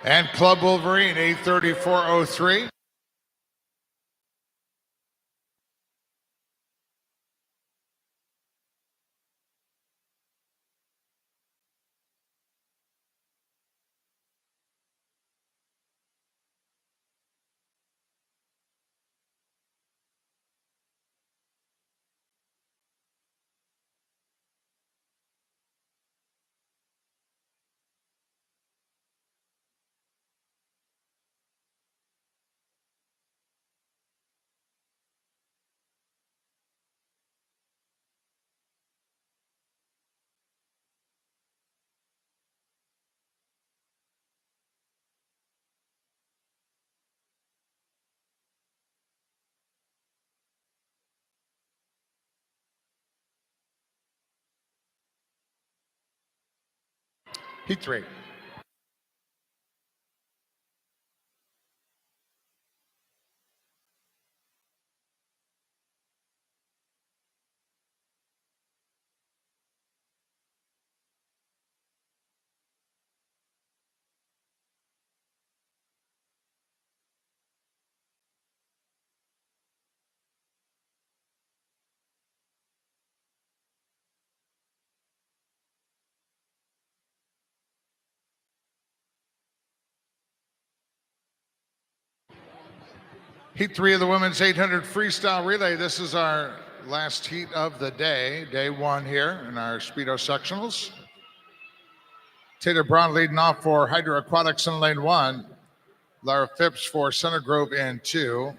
And Club Wolverine, 8:34.03. Heat 3. Heat 3 of the women's 800 freestyle relay. This is our last heat of the day, day 1 here in our Speedo sectionals. Taylor Brown leading off for Hydro Aquatics in lane 1. Lara Phipps for Center Grove in 2.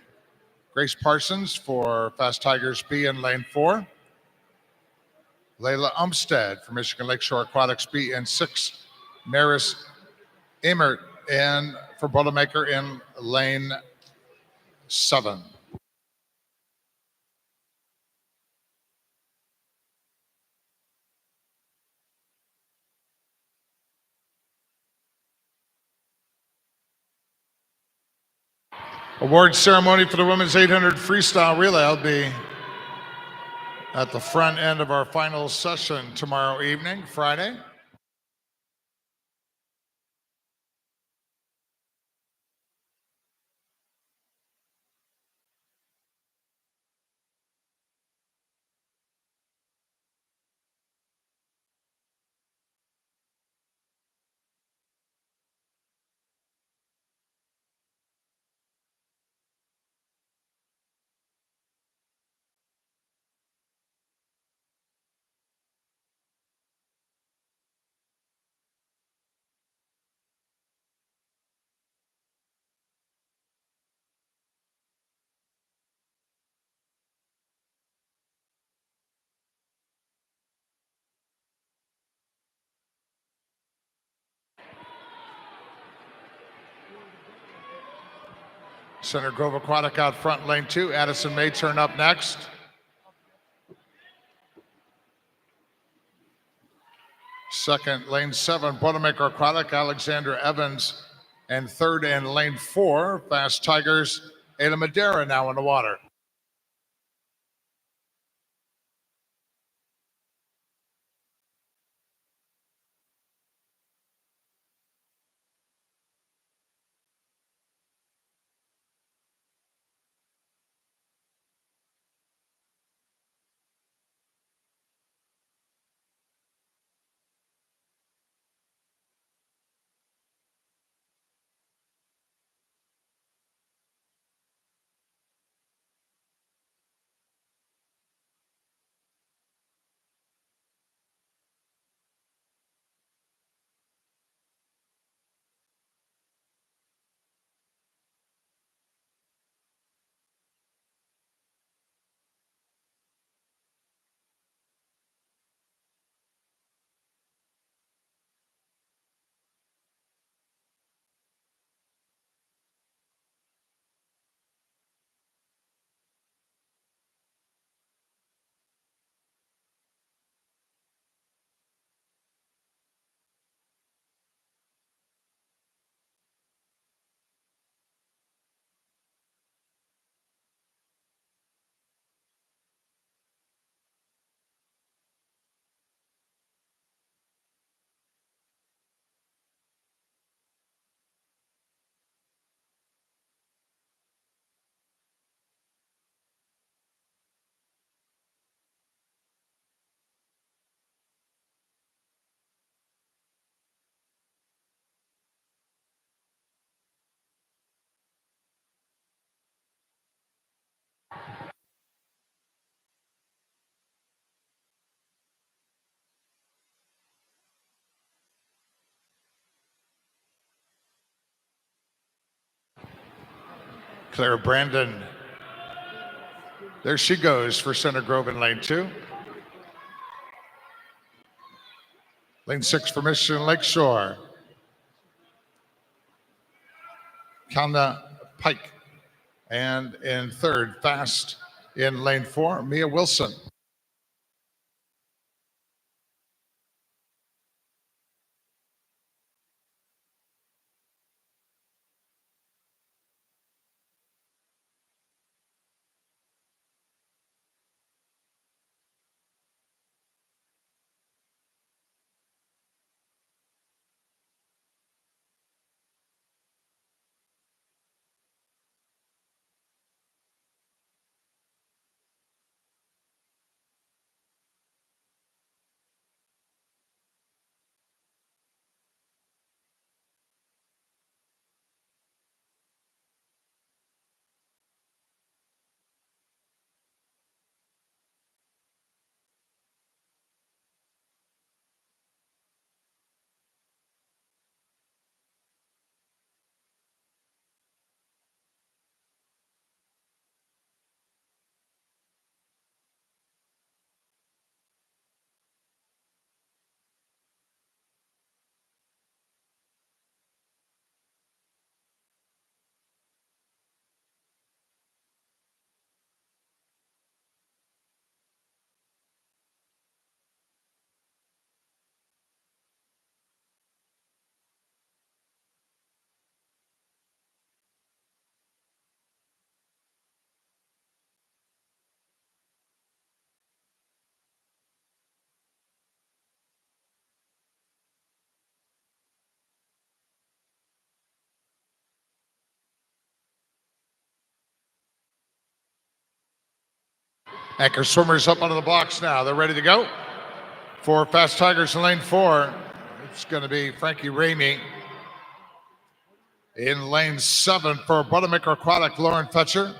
Grace Parsons for Fast Tigers B in lane 4. Layla Umstead for Michigan Lakeshore Aquatics B in 6. Maris Emert in for Boilermaker in lane 7. Award ceremony for the women's 800 freestyle relay. I'll be at the front end of our final session tomorrow evening, Friday. Center Grove Aquatic out front, lane 2. Addison May turn up next. Second, lane 7, Boilermaker Aquatic, Alexander Evans. And third in lane 4, Fast Tigers, Ayla Madera now in the water. Claire Brandon. There she goes for Center Grove in lane 2. Lane 6 for Michigan Lakeshore. Kalna Pike. And in third, fast in lane 4, Mia Wilson. Anchor swimmers up onto the blocks now. They're ready to go. For Fast Tigers in lane 4, it's going to be Frankie Ramey. In lane 7 for Buttermaker Aquatic, Lauren Fetcher.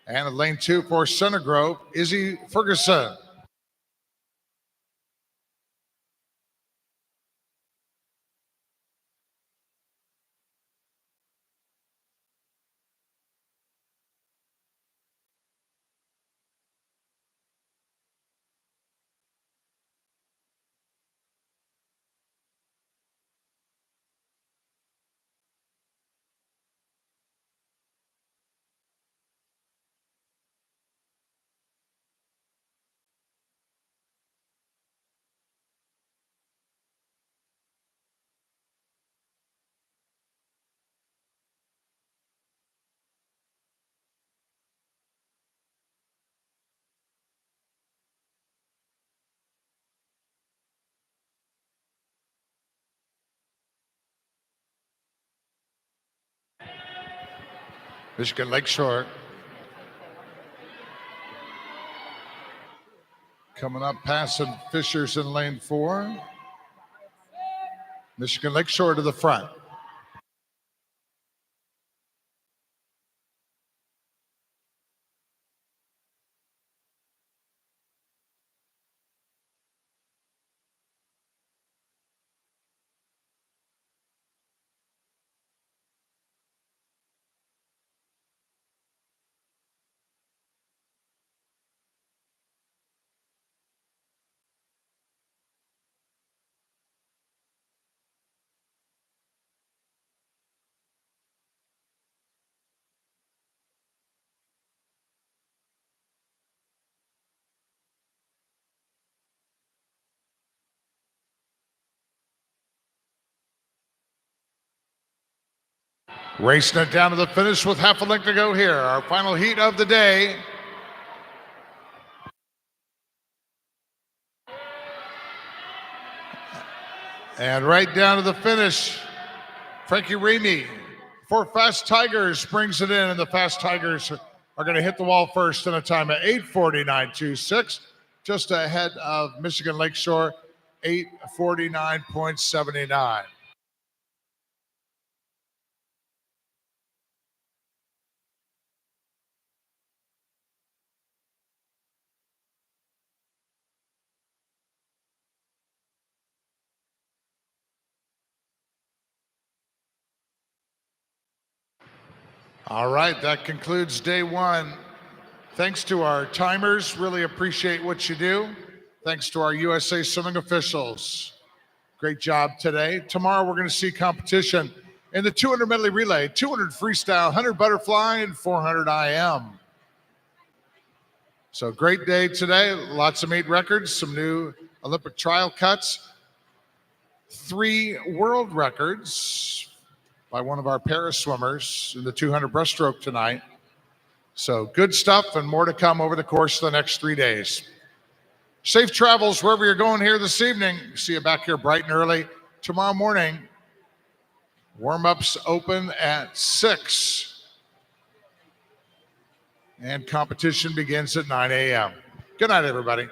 And in lane 2 for Center Grove, Izzy Ferguson. Michigan Lakeshore coming up, passing Fishers in lane 4. Michigan Lakeshore to the front. Racing it down to the finish with half a length to go here. Our final heat of the day. And right down to the finish, Frankie Ramey for Fast Tigers brings it in, and the Fast Tigers are going to hit the wall first in a time of 8:49.26, just ahead of Michigan Lakeshore, 8:49.79. All right, that concludes day 1. Thanks to our timers, really appreciate what you do. Thanks to our USA Swimming officials. Great job today. Tomorrow we're going to see competition in the 200 medley relay, 200 freestyle, 100 butterfly, and 400 IM. So great day today. Lots of meet records, some new Olympic trial cuts, 3 world records by one of our para swimmers in the 200 breaststroke tonight. So good stuff and more to come over the course of the next 3 days. Safe travels wherever you're going here this evening. See you back here bright and early tomorrow morning. Warm-ups open at 6. And competition begins at 9 a.m. Good night, everybody.